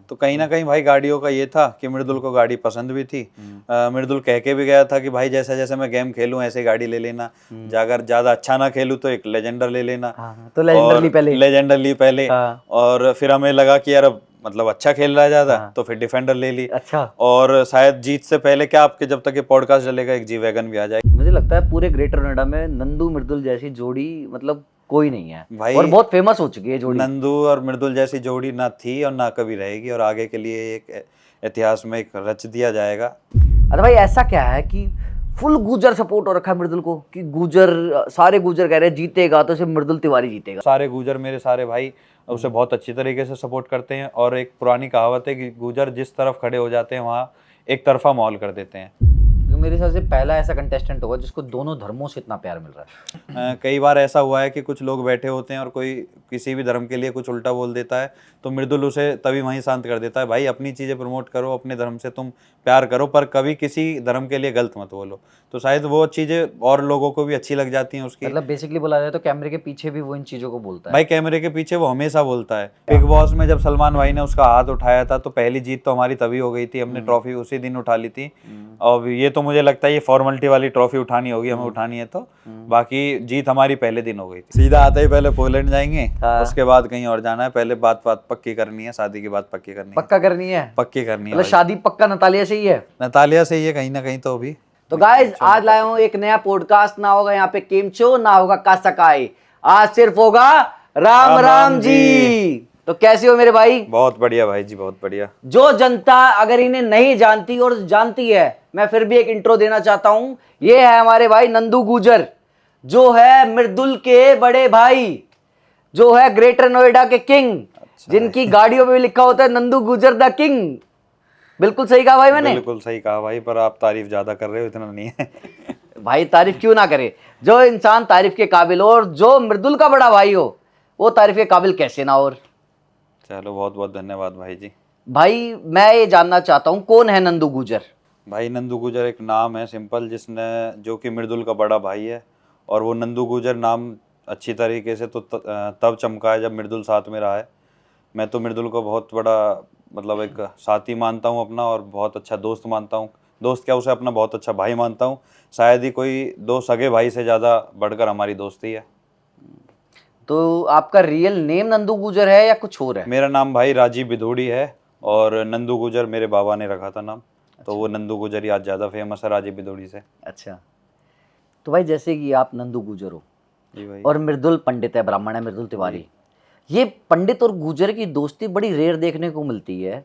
तो कहीं ना कहीं भाई गाड़ियों का ये था कि मृदुल को गाड़ी पसंद भी थी। मृदुल कह के भी गया था कि भाई जैसे जैसे मैं गेम खेलूं ऐसे गाड़ी ले लेना, अगर ज्यादा अच्छा ना खेलूं तो एक लेजेंडर ले लेना। तो लेजेंडर ली पहले। लेजेंडर ली पहले। और फिर हमें लगा कि यार अब मतलब अच्छा खेल रहा है ज्यादा, तो फिर डिफेंडर ले ली। अच्छा। और शायद जीत से पहले क्या, आपके जब तक ये पॉडकास्ट चलेगा एक जी वैगन भी आ जाएगी। मुझे लगता है पूरे ग्रेटर नोएडा में नंदू मृदुल जैसी जोड़ी मतलब कोई नहीं है भाई, और बहुत फेमस हो चुकी है जोड़ी। नंदू और मृदुल जैसी जोड़ी ना थी और ना कभी रहेगी, और आगे के लिए एक इतिहास में एक रच दिया जाएगा। अरे भाई ऐसा क्या है कि फुल गुजर सपोर्ट हो रखा है मृदुल को, कि गुजर सारे गुजर कह रहे हैं जीतेगा तो सिर्फ मृदुल तिवारी जीतेगा। सारे गुजर मेरे सारे भाई उसे बहुत अच्छी तरीके से सपोर्ट करते हैं, और एक पुरानी कहावत है कि गुजर जिस तरफ खड़े हो जाते हैं वहाँ एक तरफा माहौल कर देते हैं। मेरे हिसाब से पहला ऐसा कंटेस्टेंट होगा जिसको दोनों धर्मों से इतना प्यार मिल रहा है। कई बार ऐसा हुआ है कि कुछ लोग बैठे होते हैं और कोई किसी भी धर्म के लिए कुछ उल्टा बोल देता है, तो मृदुल उसे तभी वहीं शांत कर देता है। भाई अपनी चीज़ें प्रमोट करो, अपने धर्म से तुम प्यार करो, पर कभी किसी धर्म के लिए गलत मत बोलो। तो शायद वो चीज़ें और लोगों को भी अच्छी लग जाती हैं उसकी। मतलब बेसिकली बोला जाए तो कैमरे के पीछे भी वो इन चीज़ों को बोलता है। भाई कैमरे के पीछे वो हमेशा बोलता है। बिग बॉस में जब सलमान भाई ने उसका हाथ उठाया था तो पहली जीत तो हमारी तभी हो गई थी, हमने ट्रॉफी उसी दिन उठा ली थी। और ये तो मुझे लगता है ये फॉर्मेलिटी वाली ट्रॉफी उठानी होगी, हमें उठानी है तो बाकी जीत हमारी पहले दिन हो गई थी। सीधा आते ही पहले पोलैंड जाएंगे, उसके बाद कहीं और जाना है। पहले बात पक्की करनी है, शादी की बात पक्की करनी है। पक्का करनी है, पक्की करनी है। मतलब शादी पक्का नतालिया से ही है। नतालिया से ही है कहीं ना कहीं तो अभी। तो गाइस आज लाया हूं एक नया पॉडकास्ट, ना होगा यहाँ पे केमचो, ना होगा कासाकाई, आज सिर्फ होगा राम राम जी। तो कैसे हो मेरे भाई? बहुत बढ़िया भाई जी, बहुत बढ़िया। जो जनता अगर इन्हें नहीं जानती और जानती है, मैं फिर भी एक इंट्रो देना चाहता हूं। ये है हमारे भाई नंदू गुजर, जो है मृदुल के बड़े भाई, जो है ग्रेटर नोएडा के किंग, जिनकी गाड़ियों में भी लिखा होता है नंदू गुजर द किंग। बिल्कुल सही कहा भाई मैंने? बिल्कुल सही कहा भाई, पर आप तारीफ ज्यादा कर रहे हो, इतना नहीं है। भाई तारीफ क्यों ना करे, जो इंसान तारीफ के काबिल हो और जो मृदुल का बड़ा भाई हो वो तारीफ के काबिल कैसे ना हो। चलो बहुत बहुत धन्यवाद भाई जी। भाई मैं ये जानना चाहता हूँ कौन है नंदू गुजर? भाई नंदू गुजर एक नाम है सिंपल, जिसने जो कि मृदुल का बड़ा भाई है, और वो नंदू गुजर नाम अच्छी तरीके से तो तब चमका है जब मृदुल साथ में रहा है। मैं तो मृदुल को बहुत बड़ा मतलब एक साथी मानता हूँ अपना, और बहुत अच्छा दोस्त मानता हूँ। दोस्त क्या, उसे अपना बहुत अच्छा भाई मानता हूँ। शायद ही कोई दो सगे भाई से ज़्यादा बढ़कर हमारी दोस्ती है। तो आपका रियल नेम नंदू गुजर है या कुछ और है? मेरा नाम भाई राजीव बिधोड़ी है, और नंदू गुजर मेरे बाबा ने रखा था नाम। तो वो नंदू गुजर ही आज ज़्यादा फेमस है राजीव बिधोड़ी से। अच्छा, तो भाई जैसे कि आप नंदू गुजर हो जी भाई, और मृदुल पंडित है, ब्राह्मण है मृदुल तिवारी, ये पंडित और गुजर की दोस्ती बड़ी रेयर देखने को मिलती है,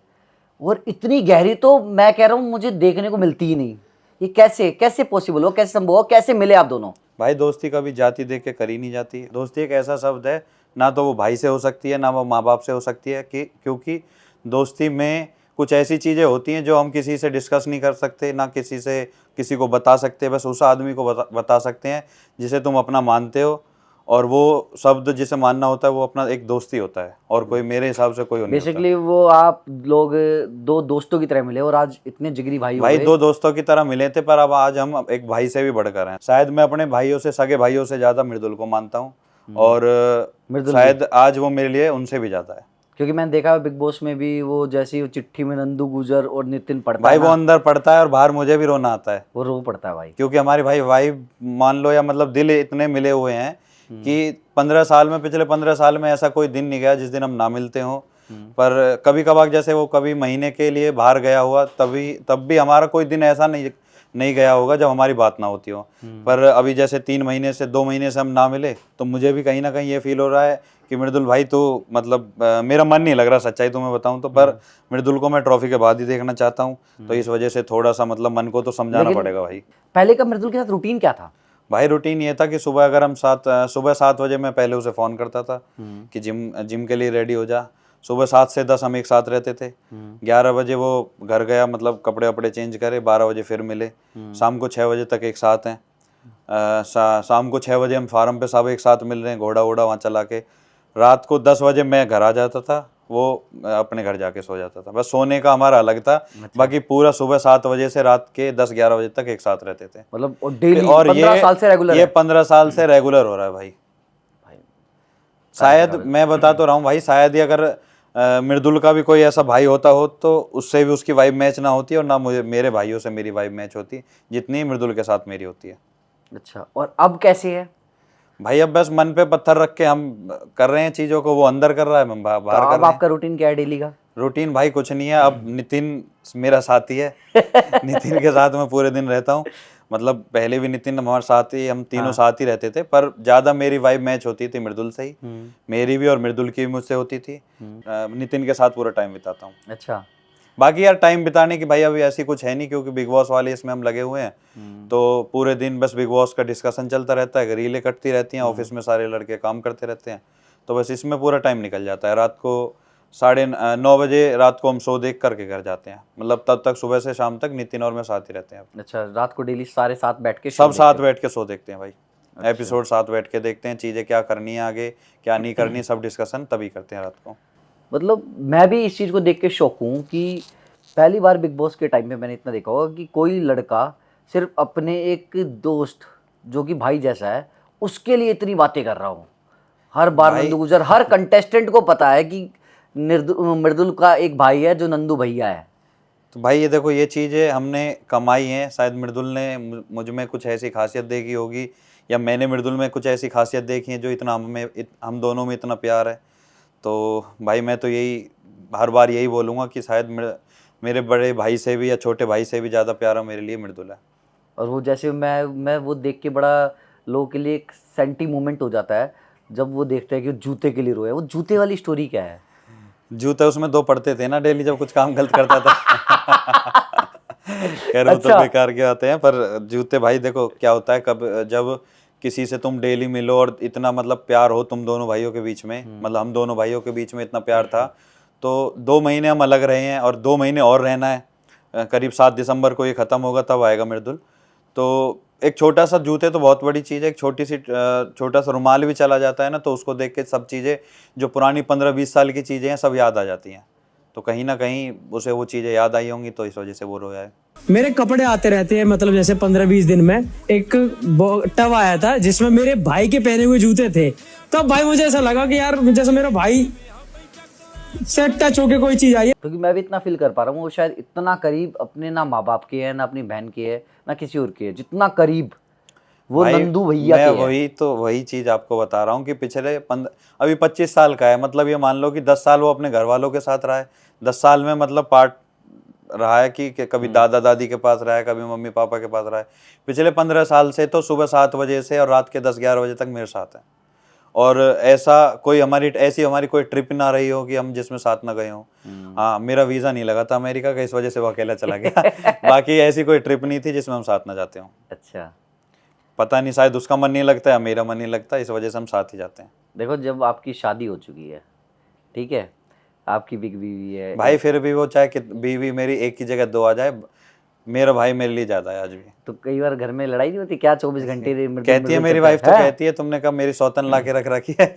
और इतनी गहरी तो मैं कह रहा हूँ मुझे देखने को मिलती ही नहीं। ये कैसे कैसे पॉसिबल हो, कैसे संभव हो, कैसे मिले आप दोनों? भाई दोस्ती कभी जाति देख के करी नहीं जाती। दोस्ती एक ऐसा शब्द है, ना तो वो भाई से हो सकती है, ना वो माँ बाप से हो सकती है, कि क्योंकि दोस्ती में कुछ ऐसी चीज़ें होती हैं जो हम किसी से डिस्कस नहीं कर सकते, ना किसी को बता सकते। बस उस आदमी को बता सकते हैं जिसे तुम अपना मानते हो, और वो शब्द जिसे मानना होता है वो अपना एक दोस्ती होता है, और कोई मेरे हिसाब से कोई नहीं होता। बेसिकली वो आप लोग दो दोस्तों की तरह मिले और आज इतने जिगरी भाई हो भाई गए। दो दोस्तों की तरह मिले थे, पर अब आज हम एक भाई से भी बढ़कर हैं। शायद मैं अपने भाइयों से, सगे भाइयों से ज्यादा मृदुल को मानता हूँ, और शायद आज वो मेरे लिए उनसे भी ज्यादा है। क्योंकि मैंने देखा बिग बॉस में भी वो जैसी वो चिट्ठी में नंदू गुजर और नितिन पढ़ता भाई है वो अंदर पढ़ता है और बाहर मुझे भी रोना आता है। वो रो पड़ता है भाई, क्योंकि हमारे भाई मान लो, या मतलब दिल इतने मिले हुए हैं कि 15 साल में, पिछले 15 साल में ऐसा कोई दिन नहीं गया जिस दिन हम ना मिलते हों। पर कभी कभार जैसे वो कभी महीने के लिए बाहर गया हुआ, तब भी हमारा कोई दिन ऐसा नहीं गया होगा जब हमारी बात ना होती हो। पर अभी जैसे 3 महीने से 2 महीने से हम ना मिले, तो मुझे भी कहीं ना कहीं ये फील हो रहा है कि मृदुल भाई तो मतलब मेरा मन नहीं लग रहा, सच्चाई तुम्हें बताऊं तो। पर मृदुल को मैं ट्रॉफी के बाद ही देखना चाहता हूँ, तो इस वजह से थोड़ा सा मतलब मन को तो समझाना पड़ेगा भाई। पहले का मृदुल के साथ रूटीन क्या था? भाई रूटीन ये था कि सुबह अगर हम सुबह 7 बजे मैं पहले उसे फ़ोन करता था कि जिम के लिए रेडी हो जा। सुबह 7 से 10 हम एक साथ रहते थे। 11 बजे वो घर गया, मतलब कपड़े वपड़े चेंज करे, 12 बजे फिर मिले। शाम को 6 बजे तक एक साथ हैं। शाम को 6 बजे हम फार्म पे सब एक साथ मिल रहे हैं, घोड़ा वोड़ा वहाँ चला के। रात को 10 बजे मैं घर आ जाता था, वो अपने घर जाके सो जाता था। बस सोने का हमारा अलग था। बाकी पूरा सुबह 7 बजे से रात के 10-11 बजे तक एक साथ रहते थे, मतलब डेली। और 15 साल से रेगुलर? ये 15 साल से रेगुलर हो रहा है भाई। शायद मैं बता तो रहा हूँ भाई, शायद ही अगर मृदुल का भी कोई ऐसा भाई होता हो तो उससे भी उसकी वाइब मैच ना होती और ना मुझे मेरे भाइयों से मेरी वाइब मैच होती जितनी मृदुल के साथ मेरी होती है। अच्छा, और अब कैसे है? भाई अब बस मन पे पत्थर रख के हम कर रहे हैं चीजों को, वो अंदर कर रहा है, हम तो बाहर कर अब रहे हैं। आपका रूटीन क्या है डेली का? रूटीन भाई कुछ नहीं है, अब नितिन मेरा साथी है। नितिन के साथ मैं पूरे दिन रहता हूँ। मतलब पहले भी नितिन हमारे साथ ही, हम तीनों साथ ही रहते थे, पर ज्यादा मेरी वाइब मैच होती थी मृदुल से ही। मेरी भी और मृदुल की भी मुझसे होती थी। नितिन के साथ पूरा टाइम बिताता हूँ। अच्छा। बाकी यार टाइम बिताने की भाई अभी ऐसी कुछ है नहीं, क्योंकि बिग बॉस वाले इसमें हम लगे हुए हैं। तो पूरे दिन बस बिग बॉस का डिस्कशन चलता रहता है, रीलें कटती रहती हैं, ऑफिस में सारे लड़के काम करते रहते हैं, तो बस इसमें पूरा टाइम निकल जाता है। रात को 9:30 रात को हम शो देख करके घर जाते हैं। मतलब तब तक सुबह से शाम तक नितिन और मैं साथ ही रहते हैं। अच्छा, रात को डेली सारे साथ बैठ के सब साथ बैठ के शो देखते हैं भाई। एपिसोड साथ बैठ के देखते हैं, चीजें क्या करनी है आगे क्या नहीं करनी, सब डिस्कशन तभी करते हैं रात को। मतलब मैं भी इस चीज़ को देख के शौक हूँ कि पहली बार बिग बॉस के टाइम पे मैंने इतना देखा होगा कि कोई लड़का सिर्फ अपने एक दोस्त जो कि भाई जैसा है उसके लिए इतनी बातें कर रहा हूँ। हर बार भाई- नंदू गुजर, हर कंटेस्टेंट को पता है कि मृदुल का एक भाई है जो नंदू भैया है। तो भाई ये देखो, ये चीज़ें हमने कमाई हैं। शायद मृदुल ने मुझ में कुछ ऐसी खासियत देखी होगी, या मैंने मृदुल में कुछ ऐसी खासियत देखी है जो इतना हम दोनों में इतना प्यार है। तो भाई मैं तो यही हर बार यही बोलूँगा कि शायद मेरे बड़े भाई से भी या छोटे भाई से भी ज़्यादा प्यारा मेरे लिए मृदुल है। और वो जैसे मैं वो देख के बड़ा लोगों के लिए एक सेंटी मोमेंट हो जाता है जब वो देखते हैं कि वो जूते के लिए रोया। वो जूते वाली स्टोरी क्या है? जूते उसमें 2 पड़ते थे ना डेली, जब कुछ काम गलत करता था। खैर वो तो अच्छा। बेकार के आते हैं, पर जूते भाई देखो क्या होता है, कब जब किसी से तुम डेली मिलो और इतना मतलब प्यार हो तुम दोनों भाइयों के बीच में, मतलब हम दोनों भाइयों के बीच में इतना प्यार था, तो 2 महीने हम अलग रहे हैं और 2 महीने और रहना है। करीब 7 दिसंबर को ये ख़त्म होगा, तब आएगा मृदुल। तो एक छोटा सा जूते तो बहुत बड़ी चीज़ है, एक छोटा सा रुमाल भी चला जाता है ना, तो उसको देख के सब चीज़ें जो पुरानी 15-20 साल की चीज़ें हैं सब याद आ जाती हैं। तो कहीं ना कहीं उसे वो चीज़ें याद आई होंगी, तो इस वजह से वो रोया है। मेरे कपड़े आते रहते हैं, मतलब जैसे 15-20 दिन में एक टब आया था जिसमें मेरे भाई के पहने हुए जूते थे। तब भाई मुझे ऐसा लगा कि यार जैसे मेरा भाई से टच होके कोई चीज आई है। क्योंकि मैं भी इतना फील कर पा रहा हूँ वो शायद इतना करीब अपने ना माँ बाप के है ना अपनी बहन के है ना किसी और के है, जितना करीब वो भाई, नंदू भैया मैं के है। वही चीज़ आपको बता रहा हूँ कि अभी 25 साल का है, मतलब ये मान लो कि 10 साल वो अपने घर वालों के साथ रहा है। 10 साल में मतलब पार्ट रहा है कि कभी दादा दादी के पास रहा है, कभी मम्मी पापा के पास रहा है। पिछले 15 साल से तो सुबह 7 बजे से और रात के 10-11 बजे तक मेरे साथ है। और ऐसी हमारी कोई ट्रिप ना रही हो कि हम जिसमें साथ ना गए हों। हाँ, मेरा वीज़ा नहीं लगा था अमेरिका का, इस वजह से वो अकेला चला गया। बाकी ऐसी कोई ट्रिप नहीं थी जिसमें हम साथ ना जाते हों। अच्छा, पता नहीं, शायद उसका मन नहीं लगता है, मेरा मन नहीं लगता, इस वजह से हम साथ ही जाते हैं। देखो जब आपकी शादी हो चुकी है, ठीक है, आपकी बिग बीवी है भाई फिर भी वो चाहे कि बीवी मेरी एक की जगह 2 आ जाए, मेरा भाई मेरे लिए ज्यादा है आज भी। तो कई बार घर में लड़ाई नहीं होती क्या? 24 घंटे कहती है मेरी वाइफ, तो कहती है तुमने कब मेरी सौतन ला के रख रखी है।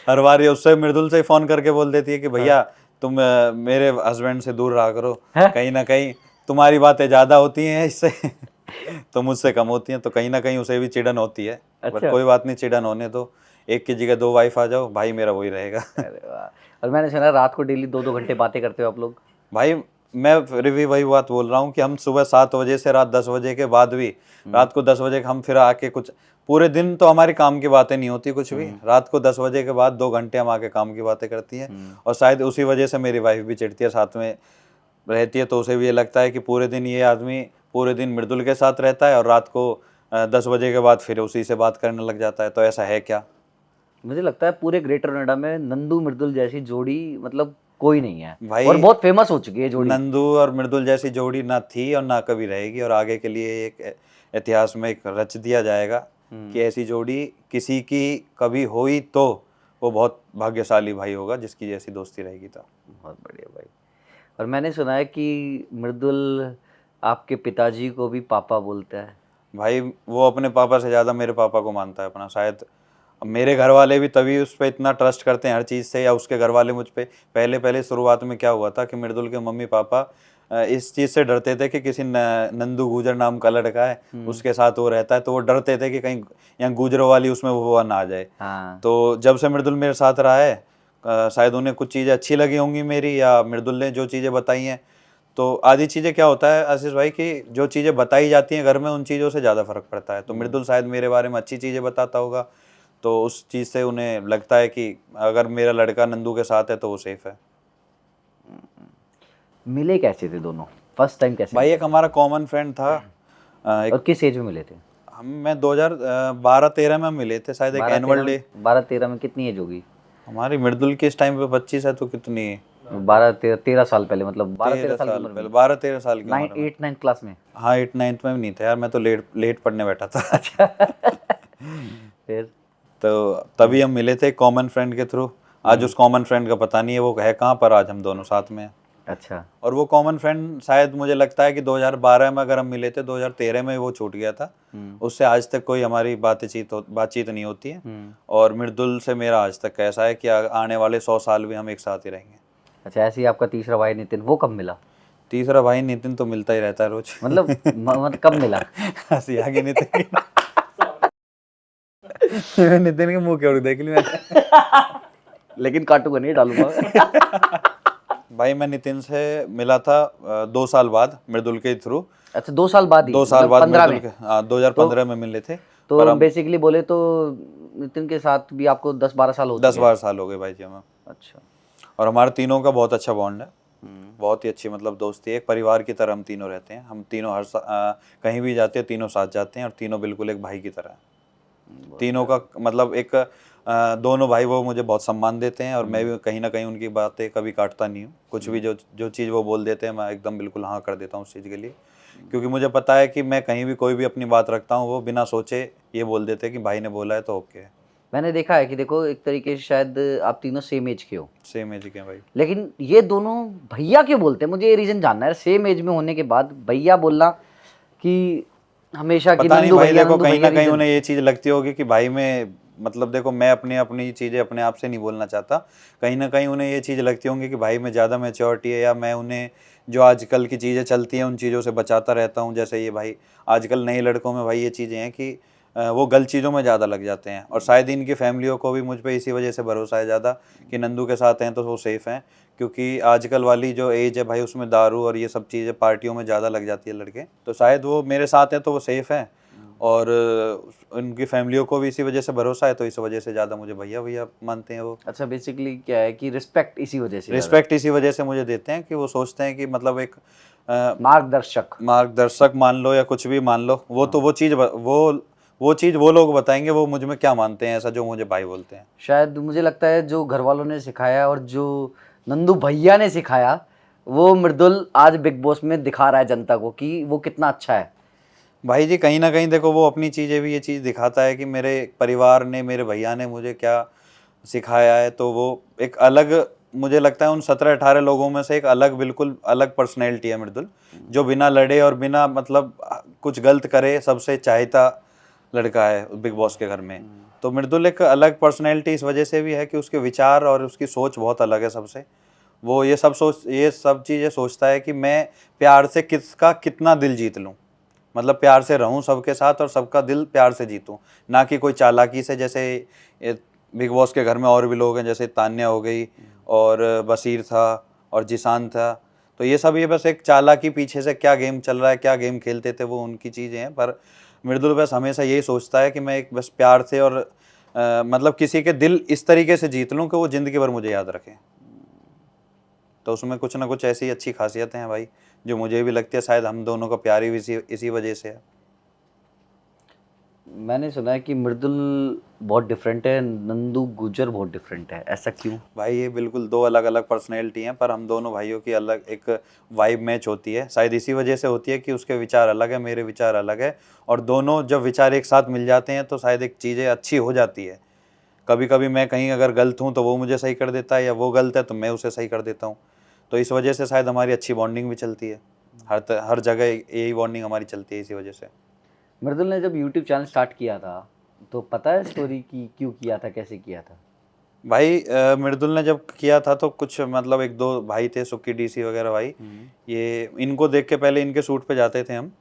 हर बार ये उससे मृदुल से ही फोन करके बोल देती है कि भैया तुम मेरे हस्बैंड से दूर रहा करो, कहीं ना कहीं तुम्हारी बातें ज्यादा होती हैं इससे, तो मुझसे कम होती हैं, तो कहीं ना कहीं उसे भी चिड़न होती है। पर कोई बात नहीं, चिड़न होने दो, एक की जगह 2 वाइफ आ जाओ, भाई मेरा वही रहेगा। अरे वाह। और मैंने सुना रात को डेली 2-2 घंटे बातें करते हो आप लोग। भाई मैं फिर भी वही बात बोल रहा हूँ कि हम सुबह 7 बजे से रात 10 बजे के बाद भी, रात को 10 बजे हम फिर आके कुछ पूरे दिन तो हमारी काम की बातें नहीं होती कुछ भी, रात को 10 बजे के बाद 2 घंटे हम आके काम की बातें करती हैं। और शायद उसी वजह से मेरी वाइफ भी चिढ़ती है, साथ में रहती है, तो उसे भी ये लगता है कि पूरे दिन ये आदमी पूरे दिन मृदुल के साथ रहता है और रात को 10 बजे के बाद फिर उसी से बात करने लग जाता है। तो ऐसा है क्या? मुझे लगता है पूरे ग्रेटर नोएडा में नंदू मृदुल जैसी जोड़ी मतलब कोई नहीं है भाई, और बहुत फेमस हो चुकी है जोड़ी। नंदू और मृदुल जैसी जोड़ी ना थी और ना कभी रहेगी, और आगे के लिए एक इतिहास में एक रच दिया जाएगा कि ऐसी जोड़ी किसी की कभी हुई तो वो बहुत भाग्यशाली भाई होगा जिसकी जैसी दोस्ती रहेगी। तो बहुत बढ़िया भाई। और मैंने सुना है कि मृदुल आपके पिताजी को भी पापा बोलता है। भाई वो अपने पापा से ज़्यादा मेरे पापा को मानता है अपना। शायद मेरे घर वाले भी तभी उस पर इतना ट्रस्ट करते हैं हर चीज़ से, या उसके घर वाले मुझ पे पहले शुरुआत में क्या हुआ था कि मृदुल के मम्मी पापा इस चीज़ से डरते थे कि किसी नंदू गुजर नाम का लड़का है उसके साथ वो रहता है, तो वो डरते थे कि कहीं यहाँ गुजरों वाली उसमें वो ना आ जाए। हाँ। तो जब से मृदुल मेरे साथ रहा है शायद उन्हें कुछ चीज़ें अच्छी लगी होंगी मेरी, या मृदुल ने जो चीज़ें बताई हैं। तो आधी चीज़ें क्या होता है आशीष भाई कि जो चीज़ें बताई जाती हैं घर में उन चीज़ों से ज़्यादा फर्क पड़ता है। तो मृदुल शायद मेरे बारे में अच्छी चीज़ें बताता होगा, तो उस चीज़ से उन्हें लगता है कि अगर मेरा लड़का नंदू के साथ है तो वो सेफ है। मिले कैसे थे दोनों, फर्स्ट टाइम कैसे भाई एक हमारा कॉमन फ्रेंड था, एक और किस एज में मिले थे? मैं 2012-13 में मिले थे शायद, एक एनुअल डे। 12-13 में कितनी एज होगी हमारी मृदुल की इस टाइम पे 25 है, तो कितनी 12-13 साल पहले, मतलब 12-13 साल की उम्र में, 12-13 साल की उम्र में। 8-9 क्लास में? हाँ 8-9 में भी नहीं था यार, मैं तो लेट पढ़ने बैठा था। अच्छा। फिर तो तभी हम मिले थे कॉमन फ्रेंड के थ्रू। आज उस कॉमन फ्रेंड का पता नहीं है वो है कहाँ पर, आज हम दोनों साथ में हैं। अच्छा। और वो कॉमन फ्रेंड शायद मुझे लगता है कि 2012 में अगर हम मिले थे, 2013 में वो छूट गया था। उससे आज तक कोई हमारी बातचीत नहीं होती है। और मृदुल से मेरा आज तक कैसा है कि आने वाले 100 साल भी हम एक साथ ही रहेंगे। अच्छा, ऐसे ही आपका तीसरा भाई नितिन, वो कब मिला? तीसरा भाई नितिन तो मिलता ही रहता है रोज। मतलब कब मिला? हंसी आ गई नितिन की। नितिन के मुंह क्यों देख ली मैंने। लेकिन काटूंगा नहीं, डालूंगा। भाई मैं नितिन से मिला था 2 साल बाद मृदुल के थ्रू। अच्छा, 2 साल बाद ही? 2 साल बाद 15 मृदुल के, हाँ 2015 में मिले थे। तो बेसिकली बोले तो नितिन के साथ भी आपको 10-12 साल हो 10-12 साल हो गए भाई जी हमें। अच्छा। और हमारे तीनों का बहुत अच्छा बॉन्ड है, बहुत ही अच्छी मतलब दोस्ती है। एक परिवार की तरह हम तीनों रहते हैं। हम तीनों कहीं भी जाते हैं तीनों साथ जाते हैं, और तीनों बिल्कुल एक भाई की तरह हैं। तीनों का मतलब एक दोनों भाई वो मुझे बहुत सम्मान देते हैं, और मैं भी कहीं ना कहीं उनकी बातें कभी काटता नहीं हूँ। कुछ भी जो चीज़ वो बोल देते हैं मैं एकदम बिल्कुल हाँ कर देता हूँ उस चीज़ के लिए, क्योंकि मुझे पता है कि मैं कहीं भी कोई भी अपनी बात रखता हूँ वो बिना सोचे ये बोल देते हैं कि भाई ने बोला है तो ओके है। मैंने देखा है कि देखो एक तरीके से शायद आप तीनों सेम एज के हो। सेम एज के भाई। लेकिन ये दोनों भैया क्यों बोलते हैं? मुझे ये रीज़न जानना है, सेम एज में होने के बाद भैया बोलना कि हमेशा कि पता नहीं नंदू भाई, भैया देखो नंदू कहीं भैया ना कहीं reason? उन्हें ये चीज़ लगती होगी कि भाई में मतलब देखो मैं अपनी चीज़ें अपने आप से नहीं बोलना चाहता। कहीं ना कहीं उन्हें ये चीज़ लगती होंगी कि भाई में ज़्यादा मैच्योरिटी है, या मैं उन्हें जो आजकल की चीज़ें चलती हैं उन चीज़ों से बचाता रहता हूँ। जैसे ये भाई आजकल नए लड़कों में भाई ये चीज़ें हैं कि वो गलत चीज़ों में ज़्यादा लग जाते हैं, और शायद इनकी फैमिलियों को भी मुझ पे इसी वजह से भरोसा है ज़्यादा कि नंदू के साथ हैं तो वो सेफ़ हैं। क्योंकि आजकल वाली जो एज है भाई उसमें दारू और ये सब चीज़ें पार्टियों में ज़्यादा लग जाती है लड़के, तो शायद वो मेरे साथ हैं तो वो सेफ़ हैं। और उनकी फैमिलियों को भी इसी वजह से भरोसा है, तो इस वजह से ज़्यादा मुझे भैया भैया मानते हैं वो। अच्छा, बेसिकली क्या है कि रिस्पेक्ट इसी वजह से, रिस्पेक्ट इसी वजह से मुझे देते हैं कि वो सोचते हैं कि मतलब एक मार्गदर्शक मान लो या कुछ भी मान लो, वो तो वो चीज़ वो लोग बताएंगे वो मुझ में क्या मानते हैं, ऐसा जो मुझे भाई बोलते हैं। शायद मुझे लगता है जो घर वालों ने सिखाया और जो नंदू भैया ने सिखाया वो मृदुल आज बिग बॉस में दिखा रहा है जनता को कि वो कितना अच्छा है। भाई जी कहीं ना कहीं देखो वो अपनी चीज़ें भी ये चीज़ दिखाता है कि मेरे परिवार ने, मेरे भैया ने मुझे क्या सिखाया है। तो वो एक अलग, मुझे लगता है उन 17-18 लोगों में से एक अलग, बिल्कुल अलग पर्सनैलिटी है मृदुल, जो बिना लड़े और बिना मतलब कुछ गलत करे सबसे चाहता लड़का है बिग बॉस के घर में। तो मृदुल एक अलग पर्सनैलिटी इस वजह से भी है कि उसके विचार और उसकी सोच बहुत अलग है सबसे। वो ये सब चीज़ें सोचता है कि मैं प्यार से किसका कितना दिल जीत लूँ, मतलब प्यार से रहूं सबके साथ और सबका दिल प्यार से जीतूं, ना कि कोई चालाकी से। जैसे बिग बॉस के घर में और भी लोग हैं, जैसे तान्या हो गई और बशीर था और जिसान था, तो ये बस एक चालाकी पीछे से क्या गेम चल रहा है, क्या गेम खेलते थे वो उनकी चीज़ें हैं। पर मृदुल बस हमेशा यही सोचता है कि मैं एक बस प्यार से और मतलब किसी के दिल इस तरीके से जीत लूँ कि वो ज़िंदगी भर मुझे याद रखें। तो उसमें कुछ ना कुछ ऐसी अच्छी खासियतें हैं भाई जो मुझे भी लगती है शायद हम दोनों का प्यार ही इसी वजह से है। मैंने सुना है कि मृदुल बहुत डिफरेंट है, नंदू गुजर बहुत डिफरेंट है, ऐसा क्यों? भाई ये बिल्कुल 2 अलग अलग पर्सनैलिटी हैं, पर हम दोनों भाइयों की अलग एक वाइब मैच होती है। शायद इसी वजह से होती है कि उसके विचार अलग है, मेरे विचार अलग है, और दोनों जब विचार एक साथ मिल जाते हैं तो शायद एक चीज़ें अच्छी हो जाती है। कभी कभी मैं कहीं अगर गलत हूँ तो वो मुझे सही कर देता है, या वो गलत है तो मैं उसे सही कर देता हूँ। तो इस वजह से शायद हमारी अच्छी बॉन्डिंग भी चलती है, हर जगह यही बॉन्डिंग हमारी चलती है इसी वजह से। मृदुल ने जब यूट्यूब चैनल स्टार्ट किया था तो पता है स्टोरी की क्यों किया था, कैसे किया था? भाई मृदुल ने जब किया था तो कुछ मतलब 1-2 भाई थे, सुक्की डीसी वगैरह भाई, ये इनको देख के पहले इनके शूट पे जाते थे हम।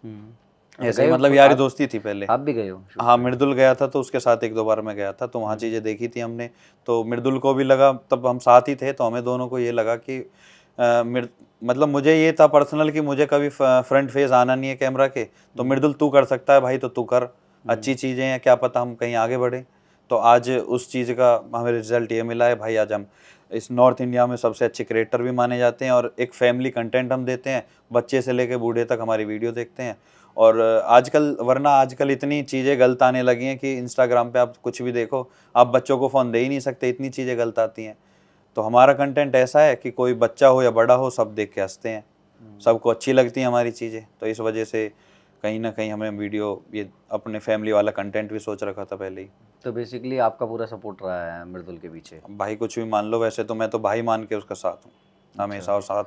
ऐसे ही मतलब यारी दोस्ती थी पहले। आप भी गए हो? हाँ, मृदुल गया था तो उसके साथ 1-2 बार मैं गया था, तो वहाँ चीज़ें देखी थी हमने। तो मृदुल को भी लगा, तब हम साथ ही थे, तो हमें दोनों को ये लगा कि मतलब मुझे ये था पर्सनल कि मुझे कभी फ्रंट फेस आना नहीं है कैमरा के, तो मृदुल तू कर सकता है भाई, तो तू कर, अच्छी चीज़ें हैं, क्या पता हम कहीं आगे बढ़ें। तो आज उस चीज़ का हमें रिजल्ट ये मिला है भाई, आज हम इस नॉर्थ इंडिया में सबसे अच्छे क्रिएटर भी माने जाते हैं, और एक फैमिली कंटेंट हम देते हैं, बच्चे से लेके बूढ़े तक हमारी वीडियो देखते हैं। और आजकल, वरना आजकल इतनी चीज़ें गलत आने लगी हैं कि इंस्टाग्राम पे आप कुछ भी देखो, आप बच्चों को फ़ोन दे ही नहीं सकते, इतनी चीज़ें गलत आती हैं। तो हमारा कंटेंट ऐसा है कि कोई बच्चा हो या बड़ा हो, सब देख के हंसते हैं, सबको अच्छी लगती हैं हमारी चीज़ें। तो इस वजह से कहीं ना कहीं हमें वीडियो, ये अपने फैमिली वाला कंटेंट भी सोच रखा था पहले ही। तो बेसिकली आपका पूरा सपोर्ट रहा है मृदुल के पीछे? भाई कुछ भी मान लो, वैसे तो मैं तो भाई मान के उसका साथ हूँ हमेशा, और साथ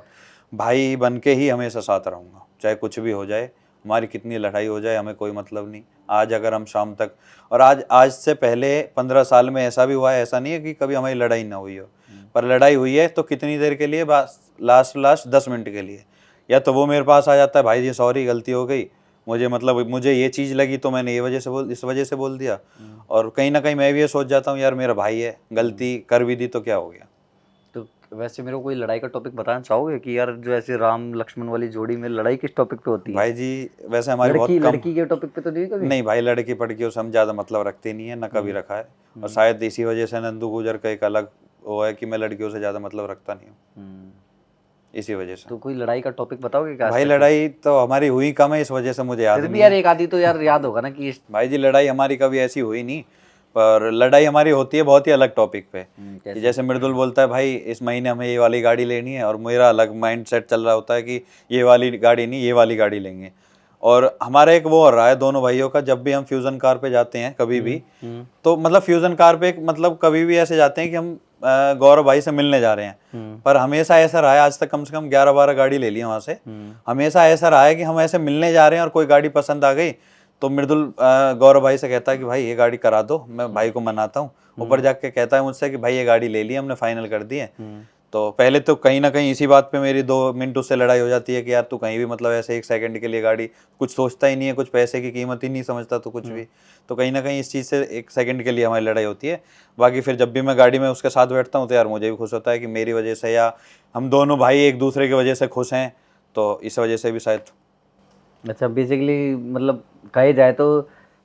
भाई बन के ही हमेशा साथ रहूँगा, चाहे कुछ भी हो जाए, हमारी कितनी लड़ाई हो जाए, हमें कोई मतलब नहीं। आज अगर हम शाम तक, और आज से पहले 15 साल में ऐसा भी हुआ है, ऐसा नहीं है कि कभी हमारी लड़ाई ना हुई हो, पर लड़ाई हुई है तो कितनी देर के लिए, बस लास्ट 10 मिनट के लिए, या तो वो मेरे पास आ जाता है, भाई जी सॉरी गलती हो गई, मुझे मतलब मुझे ये चीज़ लगी तो मैंने इस वजह से बोल दिया। और कहीं ना कहीं मैं भी ये सोच जाता हूँ, यार मेरा भाई है, गलती कर भी दी तो क्या हो गया। तो वैसे मेरे को कोई लड़ाई का टॉपिक बताना चाहोगे कि यार जो ऐसे राम लक्ष्मण वाली जोड़ी में लड़ाई किस टॉपिक पे होती है? भाई जी वैसे हमारी बहुत कम, लड़की के टॉपिक पे तो नहीं कभी? नहीं भाई, लड़की पड़कियों से हम ज़्यादा मतलब रखते नहीं है, ना कभी रखा है, और शायद इसी वजह से नंदू गुजर का एक अलग वो है कि मैं लड़कियों से ज़्यादा मतलब रखता नहीं हूँ, इसी वजह से। तो कोई लड़ाई का टॉपिक बताओगे क्या? भाई लड़ाई तो हमारी हुई कम है, इस वजह से मुझे याद फिर भी नहीं यार है। एक आधी तो यार याद होगा ना कि भाई जी लड़ाई हमारी कभी ऐसी हुई नहीं, पर लड़ाई हमारी होती है बहुत ही अलग टॉपिक पे। कि जैसे मृदुल बोलता है भाई इस महीने हमें ये वाली गाड़ी लेनी है, और मेरा अलग माइंड सेट चल रहा होता है कि ये वाली गाड़ी नहीं, ये वाली गाड़ी लेंगे। और हमारा एक वो हो रहा है दोनों भाइयों का, जब भी हम फ्यूजन कार पे जाते हैं कभी भी, तो मतलब फ्यूजन कार पे मतलब कभी भी ऐसे जाते हैं कि हम गौरव भाई से मिलने जा रहे हैं, पर हमेशा ऐसा रहा है, आज तक कम से कम 11-12 गाड़ी ले ली वहाँ से, हमेशा ऐसा रहा है कि हम ऐसे मिलने जा रहे हैं और कोई गाड़ी पसंद आ गई तो मृदुल गौरव भाई से कहता है कि भाई ये गाड़ी करा दो, मैं भाई को मनाता हूँ, ऊपर जाके कहता है मुझसे कि भाई ये गाड़ी ले ली, हमने फाइनल कर दी है। तो पहले तो कहीं ना कहीं इसी बात पे मेरी 2 मिनट उससे लड़ाई हो जाती है कि यार तू कहीं भी मतलब ऐसे 1 सेकंड के लिए गाड़ी, कुछ सोचता ही नहीं है, कुछ पैसे की कीमत ही नहीं समझता तो कुछ भी, तो कहीं ना कहीं इस चीज़ से 1 सेकंड के लिए हमारी लड़ाई होती है। बाकी फिर जब भी मैं गाड़ी में उसके साथ बैठता हूँ तो यार मुझे भी खुश होता है कि मेरी वजह से, या हम दोनों भाई एक दूसरे की वजह से खुश हैं, तो इस वजह से भी शायद। अच्छा, बेसिकली मतलब कहे जाए तो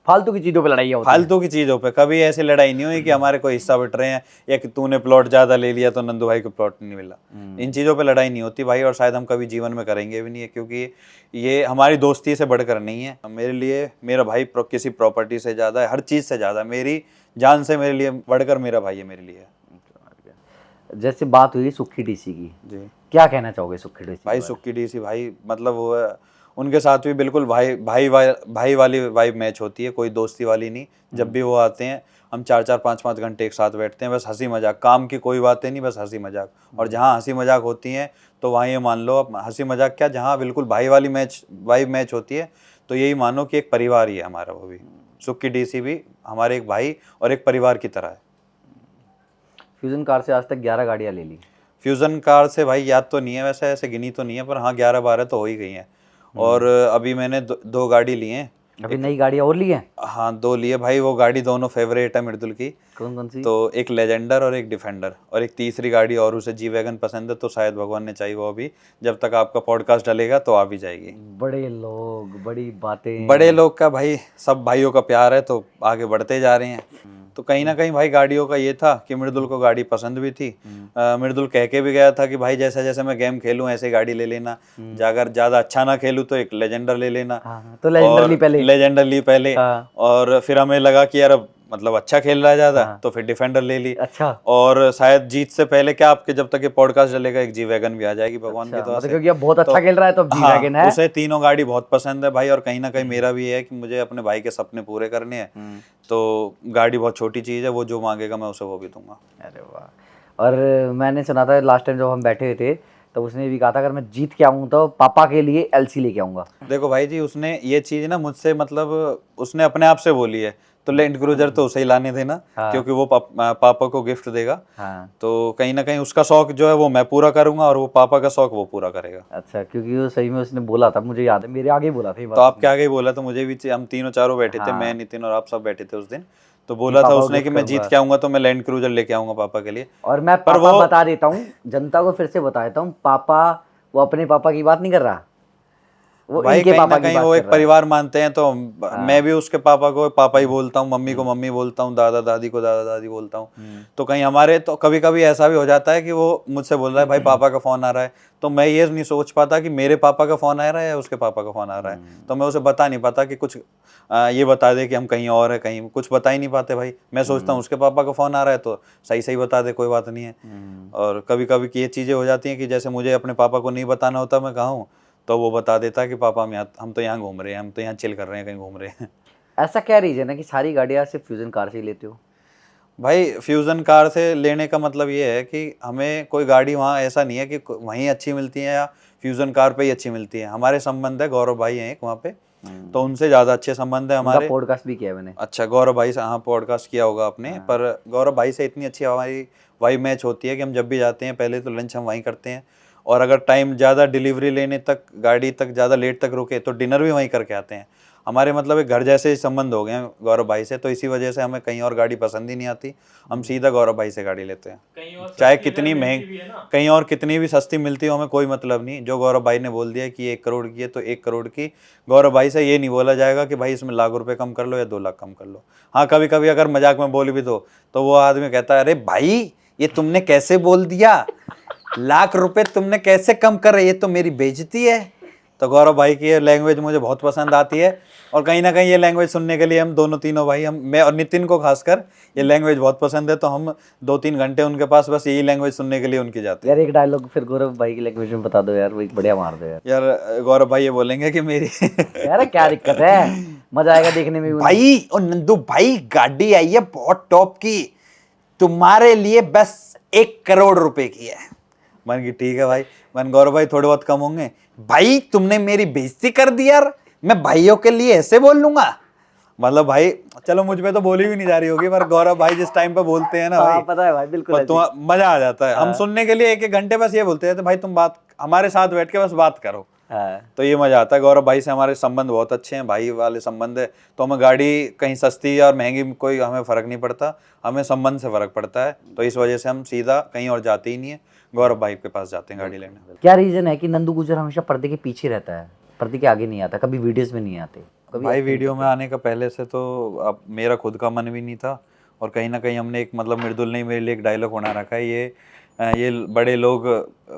फालतू की चीज़ों पे लड़ाइयाँ होती हैं। फालतू की चीज़ों पे कभी ऐसी लड़ाई नहीं हुई कि हमारे कोई हिस्सा बट रहे हैं, या कि तूने प्लॉट ज़्यादा ले लिया तो नंदू भाई को प्लॉट नहीं मिला, इन चीज़ों पे लड़ाई नहीं होती भाई, और शायद हम कभी जीवन में करेंगे भी नहीं है, क्योंकि ये हमारी दोस्ती से बढ़कर नहीं है। मेरे लिए मेरा भाई किसी प्रॉपर्टी से ज़्यादा है, हर चीज़ से ज़्यादा, मेरी जान से मेरे लिए बढ़कर मेरा भाई है मेरे लिए। जैसे बात हुई सुक्खी डीसी की, जी क्या कहना चाहोगे सुक्खी डीसी? भाई सुक्की डीसी भाई मतलब वो है, उनके साथ भी बिल्कुल भाई वाली वाइब मैच होती है, कोई दोस्ती वाली नहीं। जब भी वो आते हैं हम 4-4 5-5 घंटे एक साथ बैठते हैं, बस हंसी मजाक, काम की कोई बातें नहीं, बस हंसी मजाक। और जहाँ हंसी मजाक होती हैं तो वहाँ ये मान लो, अब हंसी मजाक क्या, जहाँ बिल्कुल भाई वाली वाइब मैच होती है, तो यही मानो कि एक परिवार ही है हमारा। वो भी सुक्की डीसी भी हमारे एक भाई और एक परिवार की तरह है। फ्यूजन कार से आज तक 11 गाड़ियाँ ले ली। फ्यूज़न कार से भाई याद तो नहीं है, वैसे ऐसे गिनी तो नहीं है, पर हाँ 11-12 तो हो ही गई हैं। और अभी मैंने 2 गाड़ी ली हैं। अभी नई गाड़ियाँ और ली हैं? हाँ 2 लिए भाई, वो गाड़ी दोनों फेवरेट है मृदुल की। कौन कौन सी? तो एक लेजेंडर और एक डिफेंडर, और एक तीसरी गाड़ी और उसे जी वैगन पसंद है, तो शायद भगवान ने चाहिए वो अभी जब तक आपका पॉडकास्ट डलेगा तो आ भी जाएगी। बड़े लोग, बड़ी बातें। बड़े लोग का भाई, सब भाइयों का प्यार है तो आगे बढ़ते जा रहे हैं। तो कहीं ना कहीं भाई गाड़ियों का ये था कि मृदुल को गाड़ी पसंद भी थी। मृदुल कह के भी गया था कि भाई जैसे जैसे मैं गेम खेलूं ऐसे गाड़ी ले लेना, अगर ज़्यादा अच्छा ना खेलूं तो एक लेजेंडर ले लेना। तो लेजेंडर ली पहले। लेजेंडर ली पहले। हाँ। और फिर हमें लगा कि यार अब मतलब अच्छा खेल रहा है ज़्यादा, तो फिर डिफेंडर ले ली। अच्छा। और शायद जीत से पहले क्या, आपके जब तक ये पॉडकास्ट चलेगा एक जी वैगन भी आ जाएगी भगवान की दुआ से, क्योंकि अब बहुत अच्छा खेल रहा है तो जी वैगन है। उसे तीनों गाड़ी बहुत पसंद है भाई। और कहीं ना कहीं मेरा भी है कि मुझे अपने भाई के सपने पूरे करने हैं, तो गाड़ी बहुत छोटी चीज़ है, वो जो मांगेगा मैं उसे वो भी दूंगा। अरे वाह। और मैंने सुना था लास्ट टाइम जब हम बैठे हुए थे तो उसने भी कहा था अगर मैं जीत के आऊँ तो पापा के लिए एलसी लेके आऊँगा। देखो भाई जी, उसने ये चीज़ ना मुझसे मतलब उसने अपने आप से बोली है, तो लैंड क्रूजर तो उसे ही लाने देना, क्योंकि वो पापा को गिफ्ट देगा। हाँ। तो कहीं ना कहीं उसका शौक जो है वो मैं पूरा करूंगा और वो पापा का शौक वो पूरा करेगा। अच्छा, क्योंकि वो सही में उसने बोला था, मुझे याद है, मेरे आगे ही बोला था ये तो बात। आपके आगे ही बोला, तो मुझे भी हम तीनों चारों बैठे थे, मैं, नितिन और आप सब बैठे थे उस दिन। तो बोला था पापा को उसने कि गिफ्ट मैं जीत करूंगा। के आऊंगा तो मैं लैंड क्रूजर लेके आऊंगा पापा के लिए। और मैं पर पापा वो बता देता हूँ जनता को, फिर से बता देता हूँ, पापा वो अपने पापा की बात नहीं कर रहा, वो भाई इनके कहीं पापा ना की कहीं बात वो कर एक रहा है। परिवार मानते हैं, तो मैं भी उसके पापा को पापा ही बोलता हूँ, मम्मी को मम्मी बोलता हूँ, दादा दादी को दादा दादी बोलता हूँ। तो कहीं हमारे तो कभी कभी ऐसा भी हो जाता है कि वो मुझसे बोल रहा है भाई पापा का फोन आ रहा है, तो मैं ये नहीं सोच पाता कि मेरे पापा का फोन आ रहा है या उसके पापा का फोन आ रहा है। तो मैं उसे बता नहीं पाता कि कुछ ये बता दे कि हम कहीं और है, कहीं कुछ बता ही नहीं पाते भाई। मैं सोचता हूँ उसके पापा का फोन आ रहा है तो सही सही बता दे, कोई बात नहीं है। और कभी कभी ये चीज़ें हो जाती हैं कि जैसे मुझे अपने पापा को नहीं बताना होता मैं कहाँ हूँ, तो वो बता देता है कि पापा हम तो यहाँ घूम रहे हैं, हम तो यहाँ चिल कर रहे हैं, कहीं घूम रहे हैं। ऐसा क्या रीजन है कि सारी गाड़ियाँ सिर्फ फ्यूजन कार से ही लेते हो? भाई फ्यूज़न कार से लेने का मतलब ये है कि हमें कोई गाड़ी वहाँ ऐसा नहीं है कि वहीं अच्छी मिलती है या फ्यूज़न कार पे ही अच्छी मिलती है। हमारे संबंध है, गौरव भाई हैं एक वहाँ पे, तो उनसे ज़्यादा अच्छे संबंध है हमारे। पॉडकास्ट भी किया है मैंने। अच्छा, गौरव भाई से, हाँ पॉडकास्ट किया होगा आपने। पर गौरव भाई से इतनी अच्छी हमारी वाइब मैच होती है कि हम जब भी जाते हैं पहले तो लंच हम वहीं करते हैं, और अगर टाइम ज़्यादा डिलीवरी लेने तक, गाड़ी तक ज़्यादा लेट तक रुके तो डिनर भी वहीं करके आते हैं। हमारे मतलब एक घर जैसे ही संबंध हो गए हैं गौरव भाई से, तो इसी वजह से हमें कहीं और गाड़ी पसंद ही नहीं आती, हम सीधा गौरव भाई से गाड़ी लेते हैं। चाहे कितनी महंगी, कहीं और कितनी भी सस्ती मिलती हो हमें कोई मतलब नहीं। जो गौरव भाई ने बोल दिया कि 1 करोड़ की है तो 1 करोड़ की। गौरव भाई से ये नहीं बोला जाएगा कि भाई इसमें लाख रुपए कम कर लो या 2 लाख कम कर लो। हाँ कभी कभी अगर मजाक में बोल भी दो तो वो आदमी कहता है अरे भाई ये तुमने कैसे बोल दिया, लाख रुपए तुमने कैसे कम कर रहे, ये तो मेरी बेइज्जती है। तो गौरव भाई की ये लैंग्वेज मुझे बहुत पसंद आती है, और कहीं ना कहीं ये लैंग्वेज सुनने के लिए हम दोनों तीनों भाई, हम, मैं और नितिन को खासकर ये लैंग्वेज बहुत पसंद है, तो हम 2-3 घंटे उनके पास बस यही लैंग्वेज सुनने के लिए उनकी जाते हैं। यार एक डायलॉग फिर गौरव भाई की लैंग्वेज में बता दो यार, वो एक बढ़िया मार दो यार। यार गौरव भाई ये बोलेंगे कि मेरी यार क्या दिक्कत है, मजा आएगा देखने में भी। भाई और नंदू भाई गाड़ी आई है बहुत टॉप की, तुम्हारे लिए बस 1 करोड़ रुपए की है। मन की ठीक है भाई। मन गौरव भाई थोड़े बहुत कम होंगे, भाई तुमने मेरी बेइज्जती कर दी यार, मैं भाइयों के लिए ऐसे बोल लूंगा। मतलब भाई चलो मुझ पे तो बोली भी नहीं जा रही होगी, पर गौरव भाई जिस टाइम पे बोलते हैं ना भाई, पता है भाई, बिल्कुल तो मजा आ जाता है। हम सुनने के लिए 1-1 घंटे बस ये बोलते हैं भाई तुम बात हमारे साथ बैठ के बस बात करो, तो ये मजा आता है। गौरव भाई से हमारे संबंध बहुत अच्छे हैं, भाई वाले संबंध है, तो हमें गाड़ी कहीं सस्ती और महंगी कोई हमें फर्क नहीं पड़ता, हमें संबंध से फर्क पड़ता है। तो इस वजह से हम सीधा कहीं और जाते ही नहीं है, गौरव भाई के पास जाते हैं गाड़ी लेने। क्या रीजन है कि नंदू गुजर हमेशा पर्दे के पीछे रहता है, पर्दे के आगे नहीं आता, कभी वीडियोस में नहीं आते? भाई वीडियो में आने का पहले से तो अब मेरा खुद का मन भी नहीं था, और कहीं ना कहीं हमने एक मतलब मृदुल ने मेरे लिए एक डायलॉग बना रखा है, ये बड़े लोग,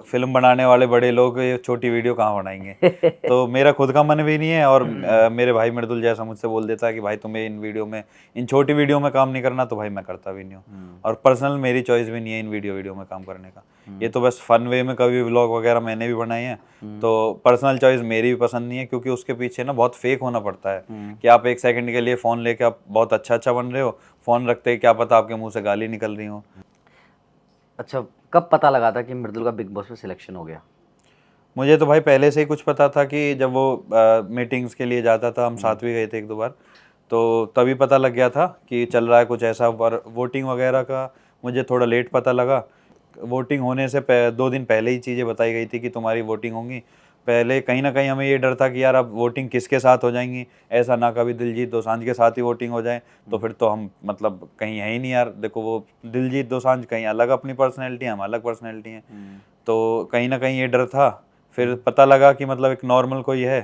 फिल्म बनाने वाले बड़े लोग ये छोटी वीडियो कहाँ बनाएंगे। तो मेरा खुद का मन भी नहीं है, और मेरे भाई मृदुल जैसा मुझसे बोल देता है कि भाई तुम्हें इन वीडियो में, इन छोटी वीडियो में काम नहीं करना, तो भाई मैं करता भी नहीं हूँ। और पर्सनल मेरी चॉइस भी नहीं है इन वीडियो में काम करने का। ये तो बस फन वे में कभी व्लॉग वगैरह मैंने भी बनाए हैं, तो पर्सनल चॉइस मेरी भी पसंद नहीं है, क्योंकि उसके पीछे ना बहुत फेक होना पड़ता है कि आप 1 सेकंड के लिए फ़ोन लेके आप बहुत अच्छा बन रहे हो, फ़ोन रखते ही क्या पता आपके मुंह से गाली निकल रही हो। अच्छा, कब पता लगा था कि मृदुल का बिग बॉस में सिलेक्शन हो गया? मुझे तो भाई पहले से ही कुछ पता था कि जब वो मीटिंग्स के लिए जाता था, हम साथ भी गए थे 1-2 बार, तो तभी पता लग गया था कि चल रहा है कुछ ऐसा। पर वोटिंग वगैरह का मुझे थोड़ा लेट पता लगा। वोटिंग होने से 2 दिन पहले ही चीज़ें बताई गई थी कि तुम्हारी वोटिंग होंगी। पहले कहीं ना कहीं हमें ये डर था कि यार अब वोटिंग किसके साथ हो जाएंगी, ऐसा ना कभी दिलजीत दोसांझ के साथ ही वोटिंग हो जाए, तो फिर तो हम मतलब कहीं है ही नहीं यार। देखो वो दिलजीत दोसांझ कहीं अलग अपनी पर्सनैलिटी है, हम अलग पर्सनैलिटी हैं, तो कहीं ना कहीं ये डर था। फिर पता लगा कि मतलब एक नॉर्मल कोई है,